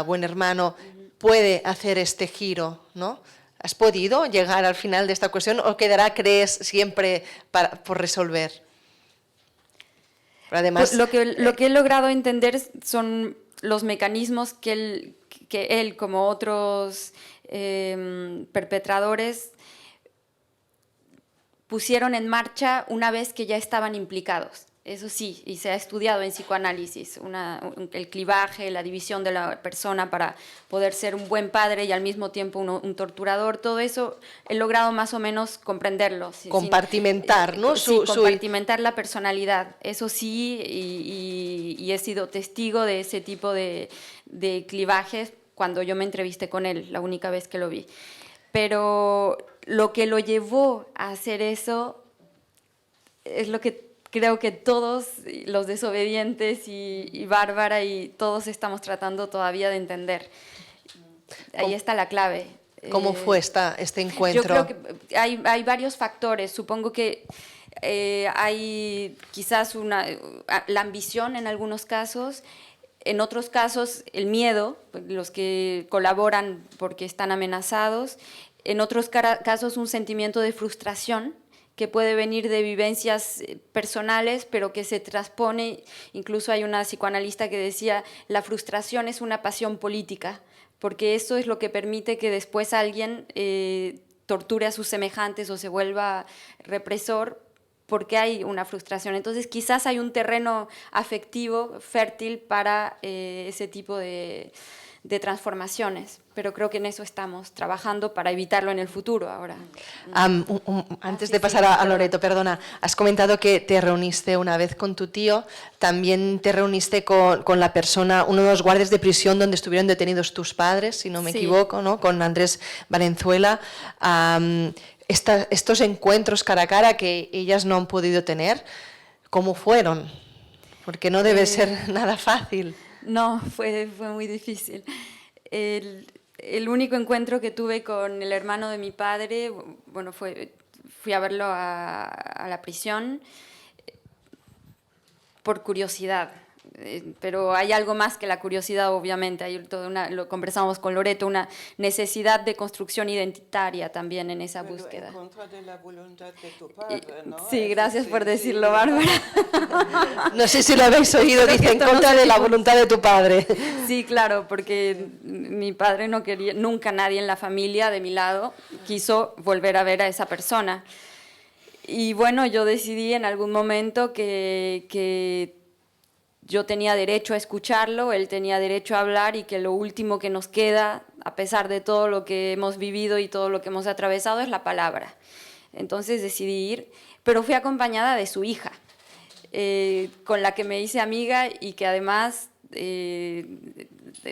buen hermano, puede hacer este giro, ¿no? ¿Has podido llegar al final de esta cuestión o quedará, crees, siempre por resolver? Pero además, lo que he logrado entender son los mecanismos que él como otros perpetradores pusieron en marcha una vez que ya estaban implicados. Eso sí, y se ha estudiado en psicoanálisis, el clivaje, la división de la persona para poder ser un buen padre y al mismo tiempo un torturador, todo eso he logrado más o menos comprenderlo. Compartimentar, ¿no? Sí, compartimentar la personalidad, eso sí, y he sido testigo de ese tipo de clivajes cuando yo me entrevisté con él, la única vez que lo vi. Pero lo que lo llevó a hacer eso es lo que creo que todos los desobedientes y Bárbara y todos estamos tratando todavía de entender. Ahí está la clave. ¿Cómo fue este encuentro? Yo creo que hay varios factores. Supongo que hay quizás la ambición en algunos casos, en otros casos el miedo, los que colaboran porque están amenazados, en otros casos un sentimiento de frustración que puede venir de vivencias personales, pero que se transpone. Incluso hay una psicoanalista que decía, la frustración es una pasión política, porque eso es lo que permite que después alguien torture a sus semejantes o se vuelva represor, porque hay una frustración. Entonces quizás hay un terreno afectivo fértil para ese tipo de transformaciones, pero creo que en eso estamos trabajando para evitarlo en el futuro ahora. Antes de pasar a Loreto, perdona, has comentado que te reuniste una vez con tu tío, también te reuniste con la persona, uno de los guardias de prisión donde estuvieron detenidos tus padres, si no me equivoco, ¿no? Con Andrés Valenzuela. Estos encuentros cara a cara que ellas no han podido tener, ¿cómo fueron? Porque no debe ser nada fácil. No, fue muy difícil. El único encuentro que tuve con el hermano de mi padre, bueno, fui a verlo a la prisión por curiosidad. Pero hay algo más que la curiosidad, obviamente. Hay lo conversamos con Loreto, una necesidad de construcción identitaria también en esa búsqueda. En contra de la voluntad de tu padre, ¿no? Sí, gracias por decirlo, Bárbara. No sé si lo habéis oído, dice en contra de la voluntad de tu padre. Sí, claro, porque mi padre no quería, nunca nadie en la familia de mi lado quiso volver a ver a esa persona. Y bueno, yo decidí en algún momento que yo tenía derecho a escucharlo, él tenía derecho a hablar y que lo último que nos queda, a pesar de todo lo que hemos vivido y todo lo que hemos atravesado, es la palabra. Entonces decidí ir, pero fui acompañada de su hija, con la que me hice amiga y que además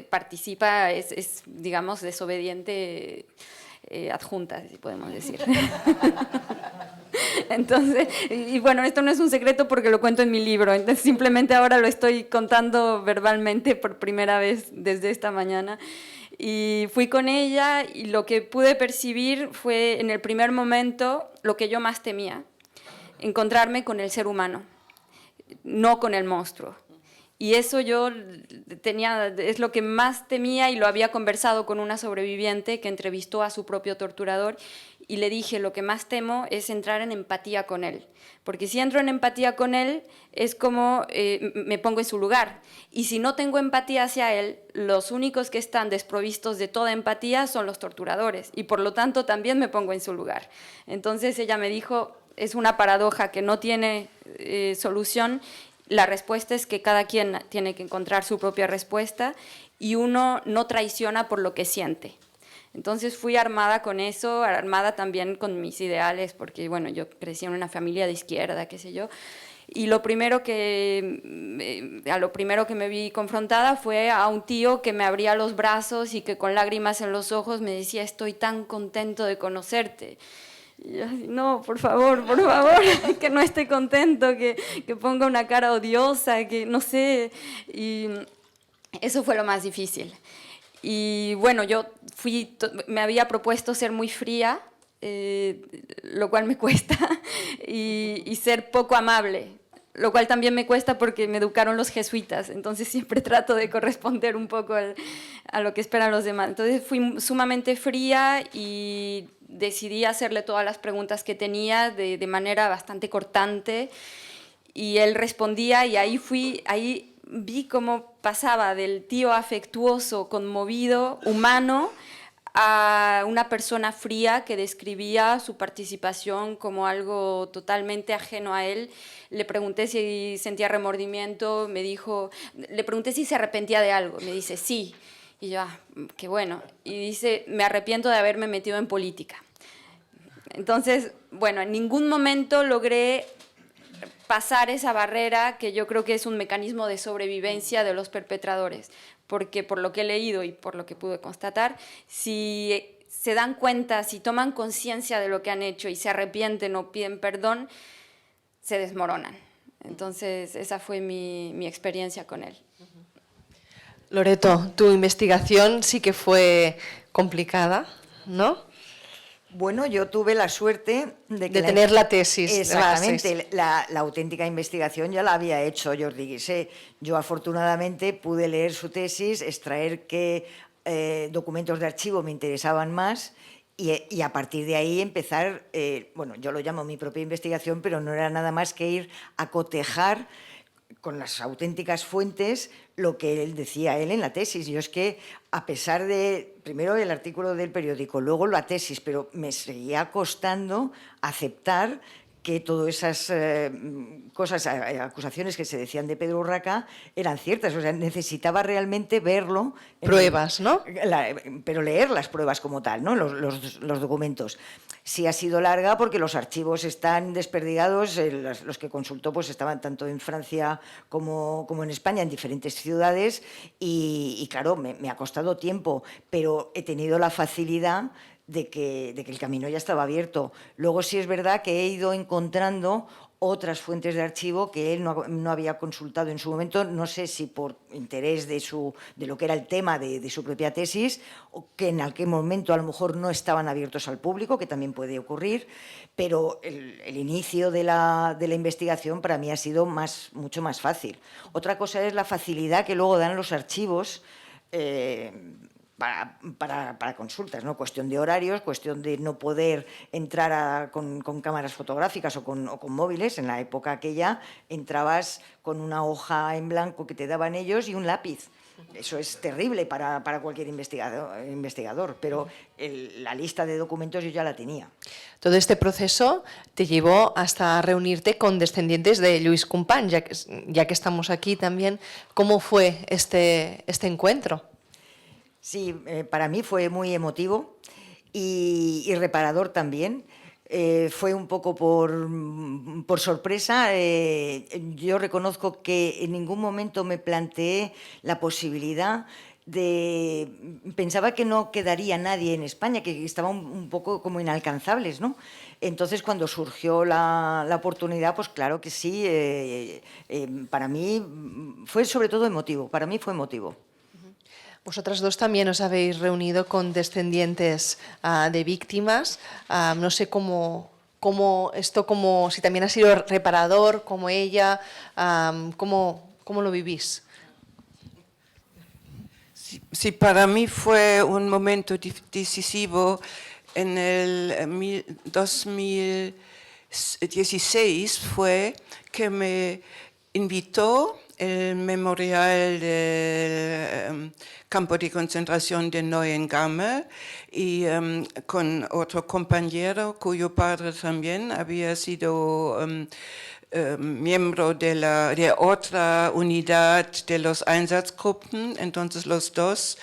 participa, es digamos, desobediente adjunta, si podemos decir. Entonces, y bueno, esto no es un secreto porque lo cuento en mi libro, entonces simplemente ahora lo estoy contando verbalmente por primera vez desde esta mañana. Y fui con ella y lo que pude percibir fue en el primer momento lo que yo más temía, encontrarme con el ser humano, no con el monstruo. Y eso yo es lo que más temía y lo había conversado con una sobreviviente que entrevistó a su propio torturador y le dije, lo que más temo es entrar en empatía con él, porque si entro en empatía con él es como me pongo en su lugar, y si no tengo empatía hacia él, los únicos que están desprovistos de toda empatía son los torturadores, y por lo tanto también me pongo en su lugar. Entonces ella me dijo, es una paradoja que no tiene solución. La respuesta es que cada quien tiene que encontrar su propia respuesta y uno no traiciona por lo que siente. Entonces fui armada con eso, armada también con mis ideales, porque bueno, yo crecí en una familia de izquierda, qué sé yo, y a lo primero que me vi confrontada fue a un tío que me abría los brazos y que con lágrimas en los ojos me decía, estoy tan contento de conocerte. Y yo, no, por favor, que no esté contento, que ponga una cara odiosa, que no sé. Y eso fue lo más difícil. Y bueno, yo me había propuesto ser muy fría, lo cual me cuesta, y ser poco amable, lo cual también me cuesta porque me educaron los jesuitas, entonces siempre trato de corresponder un poco a lo que esperan los demás. Entonces fui sumamente fría y decidí hacerle todas las preguntas que tenía de manera bastante cortante, y él respondía, y ahí vi cómo pasaba del tío afectuoso, conmovido, humano, a una persona fría que describía su participación como algo totalmente ajeno a él. Le pregunté si sentía remordimiento, le pregunté si se arrepentía de algo, me dice sí, y yo, qué bueno, y dice, me arrepiento de haberme metido en política. Entonces, bueno, en ningún momento logré pasar esa barrera que yo creo que es un mecanismo de sobrevivencia de los perpetradores, porque por lo que he leído y por lo que pude constatar, si se dan cuenta, si toman conciencia de lo que han hecho y se arrepienten o piden perdón, se desmoronan. Entonces, esa fue mi experiencia con él. Loreto, tu investigación sí que fue complicada, ¿no? Bueno, yo tuve la suerte de tener la tesis. Exactamente, la auténtica investigación ya la había hecho Jordi Guisé. Yo afortunadamente pude leer su tesis, extraer qué documentos de archivo me interesaban más y a partir de ahí empezar, bueno, yo lo llamo mi propia investigación, pero no era nada más que ir a cotejar con las auténticas fuentes lo que él decía en la tesis. Yo es que, a pesar de, primero el artículo del periódico, luego la tesis, pero me seguía costando aceptar que todas esas cosas, acusaciones que se decían de Pedro Urraca eran ciertas. O sea, necesitaba realmente verlo. Pruebas, ¿no? Pero leer las pruebas como tal, ¿no? Los documentos. Sí ha sido larga porque los archivos están desperdigados, los que consultó pues estaban tanto en Francia como en España, en diferentes ciudades, y claro, me ha costado tiempo, pero he tenido la facilidad de que el camino ya estaba abierto. Luego sí es verdad que he ido encontrando otras fuentes de archivo que él no había consultado en su momento, no sé si por interés de lo que era el tema de su propia tesis, o que en aquel momento a lo mejor no estaban abiertos al público, que también puede ocurrir, pero el inicio de la investigación para mí ha sido mucho más fácil. Otra cosa es la facilidad que luego dan los archivos para consultas, ¿no? Cuestión de horarios, cuestión de no poder entrar con cámaras fotográficas o con móviles. En la época aquella entrabas con una hoja en blanco que te daban ellos y un lápiz. Eso es terrible para cualquier investigador, pero la lista de documentos yo ya la tenía. Todo este proceso te llevó hasta reunirte con descendientes de Lluís Companys, ya que estamos aquí también. ¿Cómo fue este encuentro? Sí, para mí fue muy emotivo y reparador también. Fue un poco por sorpresa. Yo reconozco que en ningún momento me planteé la posibilidad pensaba que no quedaría nadie en España, que estaba un poco como inalcanzables, ¿no? Entonces, cuando surgió la oportunidad, pues claro que sí, para mí fue sobre todo emotivo, para mí fue emotivo. Vosotras dos también os habéis reunido con descendientes de víctimas. No sé si también ha sido reparador, como ella, ¿cómo lo vivís? Sí, para mí fue un momento decisivo. En el 2016 fue que me invitó el memorial del campo de concentración de Neuengamme y con otro compañero cuyo padre también había sido miembro de otra unidad de los Einsatzgruppen. Entonces los dos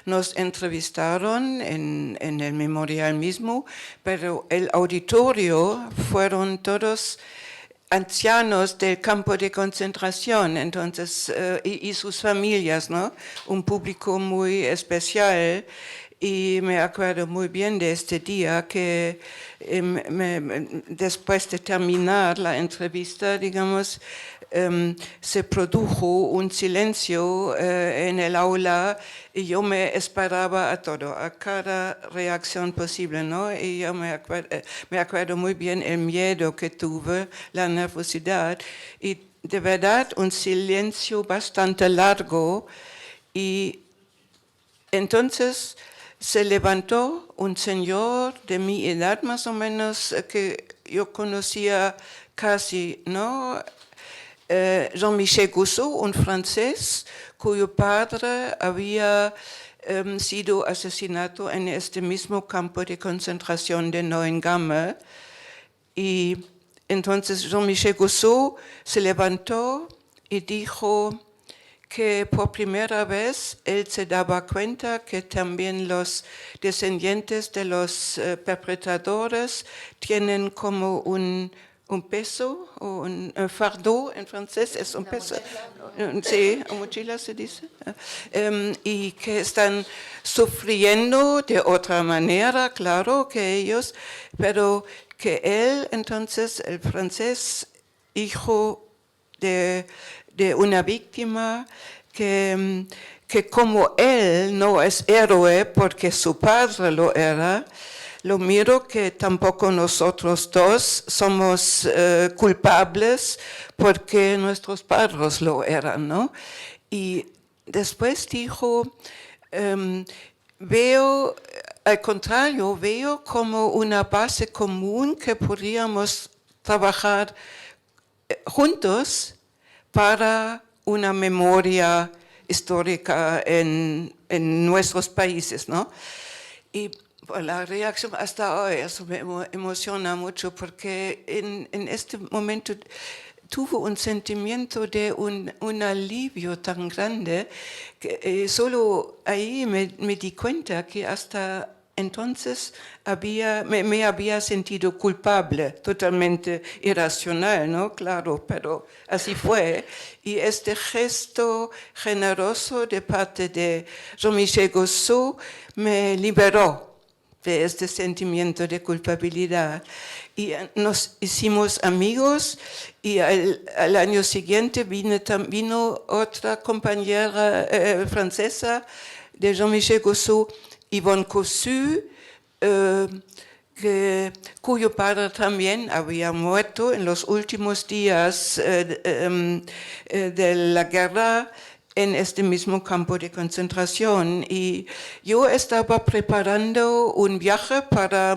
nos entrevistaron en el memorial mismo, pero el auditorio fueron todos ancianos del campo de concentración, entonces, y sus familias, ¿no? Un público muy especial, y me acuerdo muy bien de este día que después de terminar la entrevista, digamos, se produjo un silencio en el aula y yo me esperaba a todo, a cada reacción posible, ¿no? Y yo me acuerdo muy bien el miedo que tuve, la nerviosidad y de verdad un silencio bastante largo y entonces se levantó un señor de mi edad más o menos que yo conocía casi, ¿no? Jean-Michel Gousseau, un francés cuyo padre había sido asesinado en este mismo campo de concentración de Neuengamme. Y entonces Jean-Michel Gousseau se levantó y dijo que por primera vez él se daba cuenta que también los descendientes de los perpetradores tienen como un peso, o un fardeau en francés, es un peso. Sí, mochila se dice. Y que están sufriendo de otra manera, claro, que ellos, pero que él, entonces, el francés, hijo de una víctima, que como él no es héroe porque su padre lo era, lo miro que tampoco nosotros dos somos culpables porque nuestros padres lo eran, ¿no? Y después dijo, veo, al contrario, veo como una base común que podríamos trabajar juntos para una memoria histórica en nuestros países, ¿no? Y la reacción hasta hoy, eso me emociona mucho porque en este momento tuvo un sentimiento de un alivio tan grande que solo ahí me di cuenta que hasta entonces me había sentido culpable, totalmente irracional, ¿no? Claro, pero así fue. Y este gesto generoso de parte de Jean-Michel Gousseau me liberó de este sentimiento de culpabilidad. Y nos hicimos amigos y al año siguiente vino otra compañera francesa de Jean-Michel Gousseau, Yvonne Cossu, cuyo padre también había muerto en los últimos días de la guerra en este mismo campo de concentración. Y yo estaba preparando un viaje para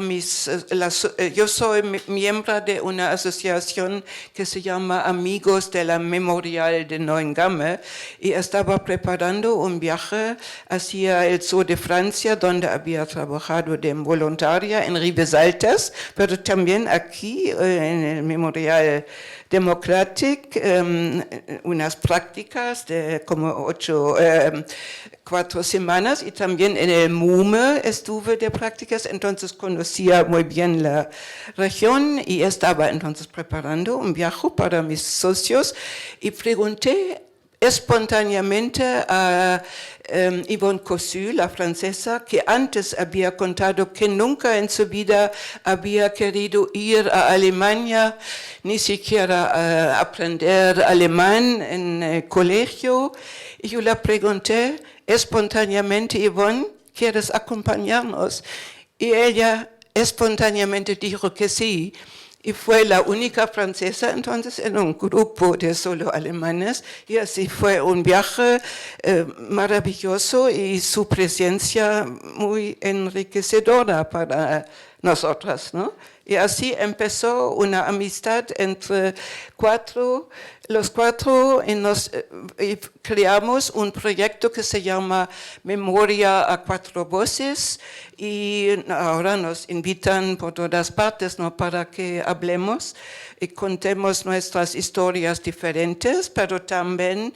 yo soy miembro de una asociación que se llama Amigos de la Memorial de Neuengamme, y estaba preparando un viaje hacia el sur de Francia, donde había trabajado de voluntaria en Rives Altas, pero también aquí en el Memorial Democratic, unas prácticas de como 4 semanas, y también en el MUME estuve de prácticas, entonces conocía muy bien la región y estaba entonces preparando un viaje para mis socios y pregunté espontáneamente a Yvonne Cossu, la francesa, que antes había contado que nunca en su vida había querido ir a Alemania, ni siquiera aprender alemán en el colegio. Y yo le pregunté espontáneamente, Yvonne, ¿quieres acompañarnos? Y ella espontáneamente dijo que sí. Y fue la única francesa entonces en un grupo de solo alemanes, y así fue un viaje maravilloso y su presencia muy enriquecedora para nosotras, ¿no? Y así empezó una amistad entre los cuatro, y creamos un proyecto que se llama Memoria a 4 voces, y ahora nos invitan por todas partes, ¿no?, para que hablemos y contemos nuestras historias diferentes, pero también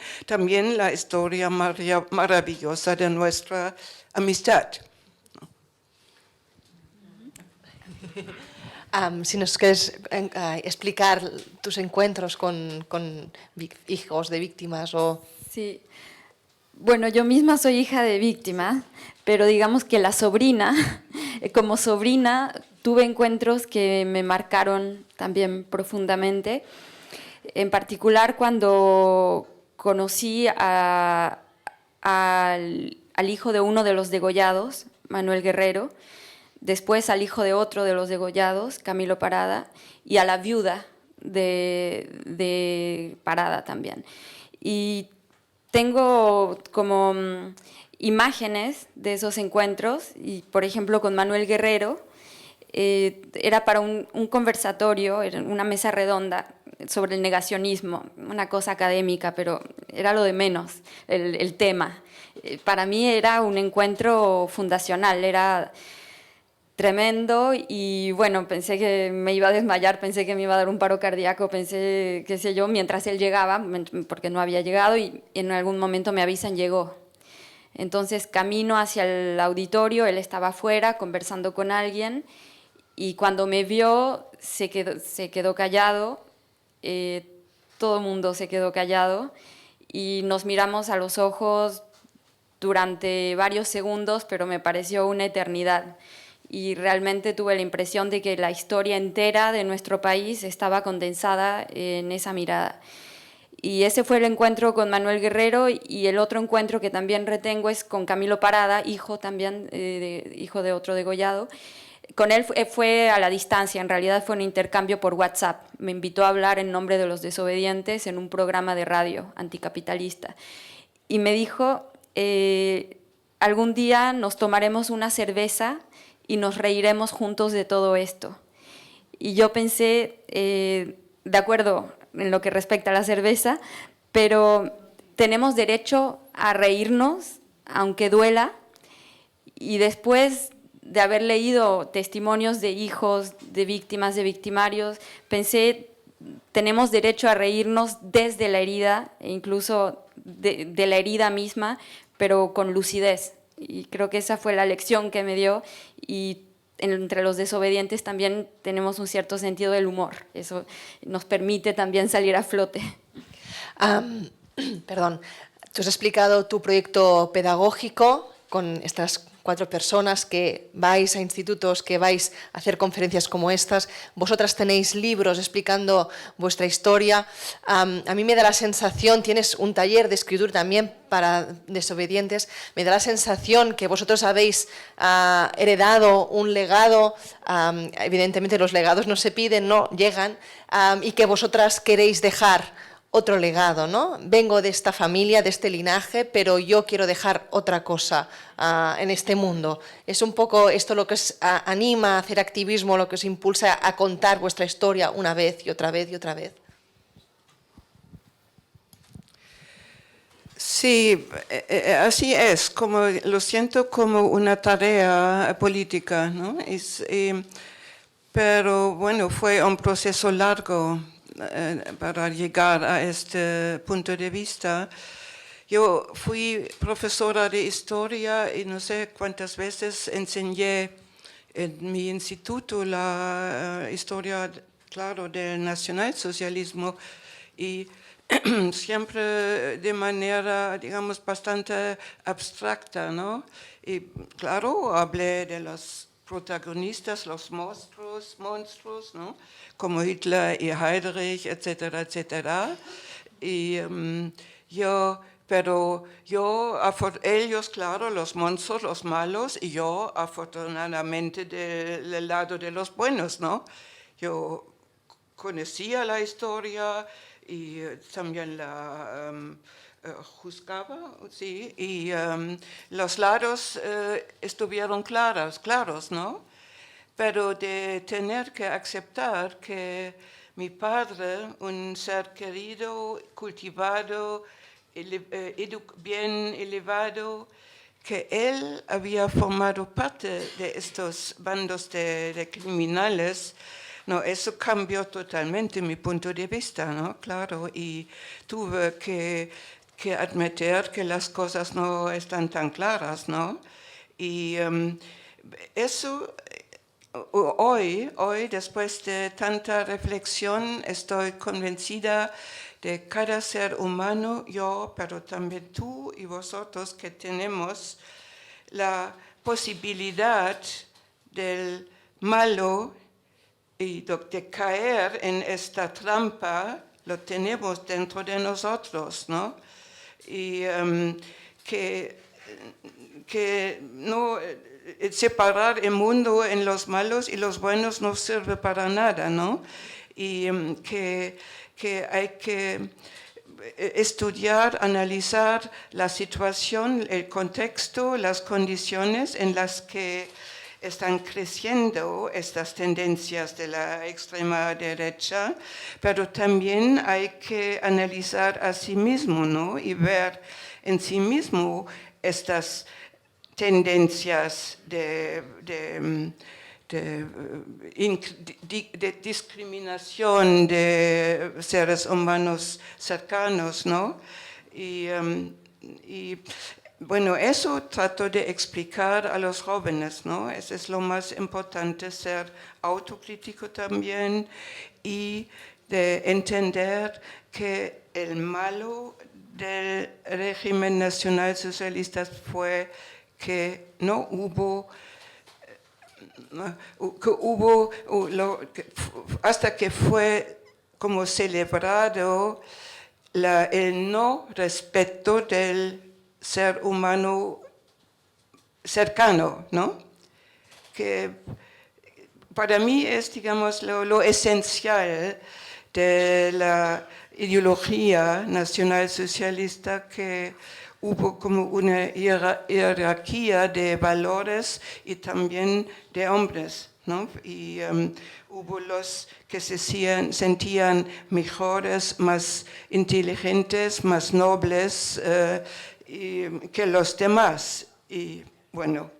la historia maravillosa de nuestra amistad. Si nos quieres explicar tus encuentros con hijos de víctimas o... Sí. Bueno, yo misma soy hija de víctima, pero digamos que como sobrina, tuve encuentros que me marcaron también profundamente. En particular, cuando conocí al hijo de uno de los degollados, Manuel Guerrero, después al hijo de otro de los degollados, Camilo Parada, y a la viuda de Parada también. Y tengo como imágenes de esos encuentros, y por ejemplo con Manuel Guerrero, era para un conversatorio, era una mesa redonda sobre el negacionismo, una cosa académica, pero era lo de menos, el tema. Para mí era un encuentro fundacional, era tremendo y bueno, pensé que me iba a desmayar, pensé que me iba a dar un paro cardíaco, pensé, qué sé yo, mientras él llegaba, porque no había llegado y en algún momento me avisan, llegó. Entonces camino hacia el auditorio, él estaba afuera conversando con alguien y cuando me vio se quedó callado, todo el mundo se quedó callado y nos miramos a los ojos durante varios segundos, pero me pareció una eternidad. Y realmente tuve la impresión de que la historia entera de nuestro país estaba condensada en esa mirada. Y ese fue el encuentro con Manuel Guerrero y el otro encuentro que también retengo es con Camilo Parada, hijo también, hijo de otro degollado. Con él fue a la distancia, en realidad fue un intercambio por WhatsApp. Me invitó a hablar en nombre de los desobedientes en un programa de radio anticapitalista. Y me dijo, algún día nos tomaremos una cerveza y nos reiremos juntos de todo esto. Y yo pensé, de acuerdo en lo que respecta a la cerveza, pero tenemos derecho a reírnos, aunque duela, y después de haber leído testimonios de hijos, de víctimas, de victimarios, pensé, tenemos derecho a reírnos desde la herida, e incluso de la herida misma, pero con lucidez. Y creo que esa fue la lección que me dio y entre los desobedientes también tenemos un cierto sentido del humor. Eso nos permite también salir a flote. Perdón, tú has explicado tu proyecto pedagógico con estas 4 personas que vais a institutos, que vais a hacer conferencias como estas. Vosotras tenéis libros explicando vuestra historia. A mí me da la sensación, tienes un taller de escritura también para desobedientes, me da la sensación que vosotros habéis heredado un legado, evidentemente los legados no se piden, no llegan, y que vosotras queréis dejar otro legado, ¿no? Vengo de esta familia, de este linaje, pero yo quiero dejar otra cosa en este mundo. Es un poco esto lo que os anima a hacer activismo, lo que os impulsa a contar vuestra historia una vez y otra vez y otra vez. Sí, así es, como lo siento como una tarea política, ¿no? Pero bueno, fue un proceso largo para llegar a este punto de vista. Yo fui profesora de historia y no sé cuántas veces enseñé en mi instituto la historia, claro, del nacionalsocialismo y siempre de manera, digamos, bastante abstracta, ¿no? Y claro, hablé de los protagonistas, los monstruos, ¿no? Como Hitler y Heydrich, etcétera, etcétera. Y ellos, claro, los monstruos, los malos, y yo, afortunadamente, del lado de los buenos, ¿no? Yo conocía la historia y también la juzgaba, sí, y los lados estuvieron claros, ¿no? Pero de tener que aceptar que mi padre, un ser querido, cultivado, bien elevado, que él había formado parte de estos bandos de criminales, no, eso cambió totalmente mi punto de vista, ¿no? Claro, y tuve que admitir que las cosas no están tan claras, ¿no? Y eso, hoy, después de tanta reflexión, estoy convencida de cada ser humano, yo, pero también tú y vosotros, que tenemos la posibilidad del malo y de caer en esta trampa, lo tenemos dentro de nosotros, ¿no? Y que no separar el mundo en los malos y los buenos no sirve para nada, ¿no? Y que hay que estudiar, analizar la situación, el contexto, las condiciones en las que están creciendo estas tendencias de la extrema derecha, pero también hay que analizar a sí mismo, ¿no? Y ver en sí mismo estas tendencias de discriminación de seres humanos cercanos, ¿no? Y bueno, eso trato de explicar a los jóvenes, ¿no? Eso es lo más importante, ser autocrítico también y de entender que el malo del régimen nacionalsocialista fue que no hubo hasta que fue como celebrado el no respeto del ser humano cercano, ¿no? Que para mí es, digamos, lo esencial de la ideología nacionalsocialista, que hubo como una jerarquía de valores y también de hombres, ¿no? Y hubo los que se sentían mejores, más inteligentes, más nobles que los demás. Y bueno,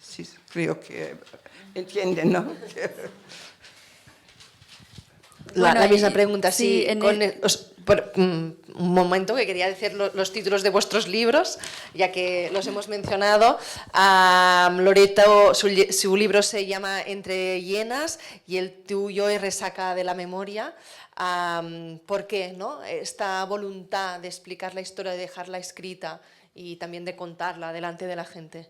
sí, creo que entienden, ¿no? La misma pregunta, sí. Un momento, que quería decir los títulos de vuestros libros, ya que los hemos mencionado. Loreto, su libro se llama Entre hienas y el tuyo es Resaca de la memoria. ¿Por qué, no? Esta voluntad de explicar la historia, de dejarla escrita y también de contarla delante de la gente.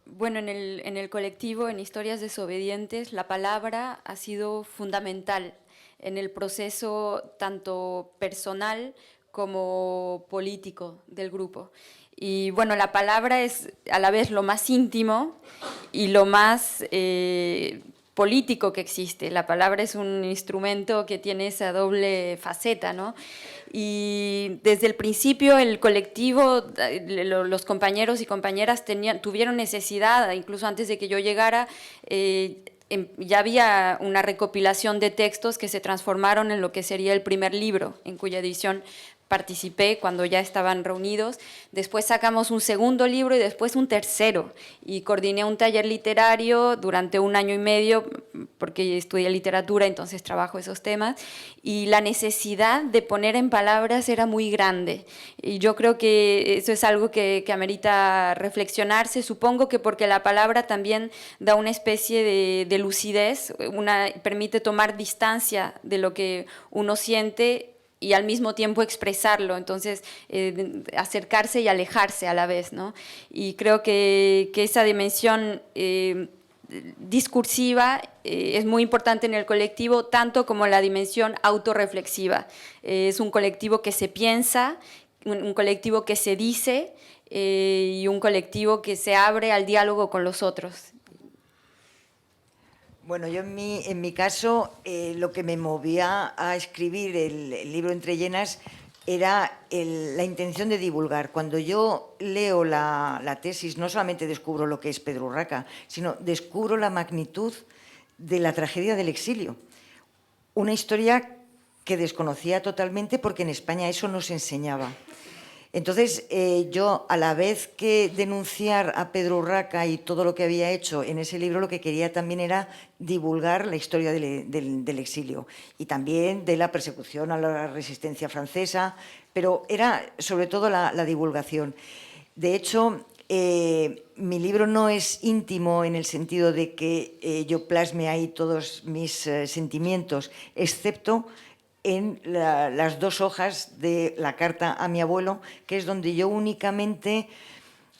Bueno, en el colectivo, en Historias Desobedientes, la palabra ha sido fundamental en el proceso tanto personal como político del grupo. Y bueno, la palabra es a la vez lo más íntimo y lo más político que existe. La palabra es un instrumento que tiene esa doble faceta, ¿no? Y desde el principio el colectivo, los compañeros y compañeras tuvieron necesidad, incluso antes de que yo llegara, ya había una recopilación de textos que se transformaron en lo que sería el primer libro, en cuya edición participé cuando ya estaban reunidos. Después sacamos un segundo libro y después un tercero, y coordiné un taller literario durante 1 año y medio, porque estudié literatura, entonces trabajo esos temas, y la necesidad de poner en palabras era muy grande, y yo creo que eso es algo que amerita reflexionarse, supongo que porque la palabra también da una especie de lucidez, permite tomar distancia de lo que uno siente y al mismo tiempo expresarlo, entonces acercarse y alejarse a la vez, ¿no? Y creo que esa dimensión discursiva es muy importante en el colectivo, tanto como la dimensión autorreflexiva. Es un colectivo que se piensa, un colectivo que se dice y un colectivo que se abre al diálogo con los otros. Bueno, yo en mi caso, lo que me movía a escribir el libro Entre hienas era la intención de divulgar. Cuando yo leo la tesis, no solamente descubro lo que es Pedro Urraca, sino descubro la magnitud de la tragedia del exilio. Una historia que desconocía totalmente, porque en España eso no se enseñaba. Entonces, yo, a la vez que denunciar a Pedro Urraca y todo lo que había hecho en ese libro, lo que quería también era divulgar la historia del exilio y también de la persecución a la resistencia francesa, pero era sobre todo la divulgación. De hecho, mi libro no es íntimo en el sentido de que yo plasme ahí todos mis sentimientos, excepto en las 2 hojas de la carta a mi abuelo, que es donde yo únicamente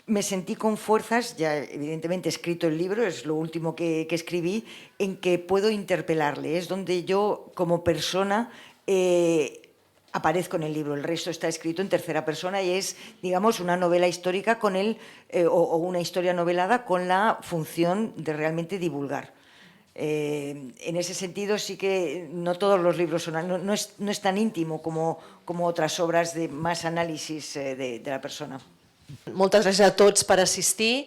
me sentí con fuerzas, ya evidentemente he escrito el libro, es lo último que escribí, en que puedo interpelarle, es donde yo como persona aparezco en el libro, el resto está escrito en tercera persona y es, digamos, una novela histórica con o una historia novelada con la función de realmente divulgar. En ese sentido sí que no todos los libros son, no es tan íntimo como otras obras de más análisis de la persona. Moltes gràcies a tots per assistir,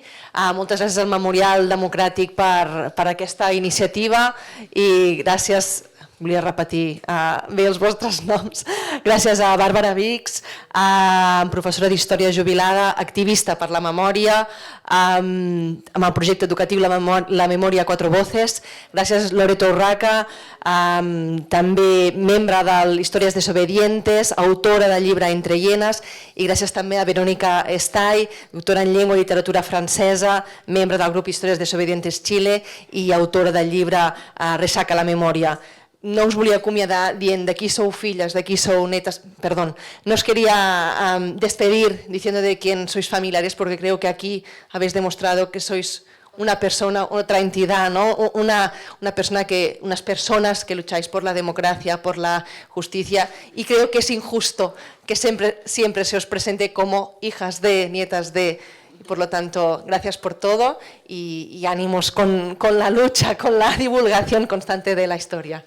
moltes gràcies al Memorial Democràtic per aquesta iniciativa i gràcies, volia repetir bé els vostres noms, gràcies a Bàrbara Vix, professora d'Història jubilada, activista per la memòria, amb el projecte educatiu La Memòria a Cuatro Voces, gràcies Loreto Urraca, també membre de Històries Desobedientes, autora del llibre Entre Hienes, i gràcies també a Verónica Estay, doctora en Llengua i Literatura Francesa, membre del grup Històries Desobedientes Chile i autora del llibre Resaca la Memòria. No us volia acomiadar dient de qui sou filles, de qui sou netas, perdón, no os quería despedir diciendo de quién sois familiares, porque creo que aquí habéis demostrado que sois una persona, otra entidad, ¿no? Unas personas que lucháis por la democracia, por la justicia, y creo que es injusto que siempre se os presente como hijas de, nietas de. Por lo tanto, gracias por todo y ánimos con la lucha, con la divulgación constante de la historia.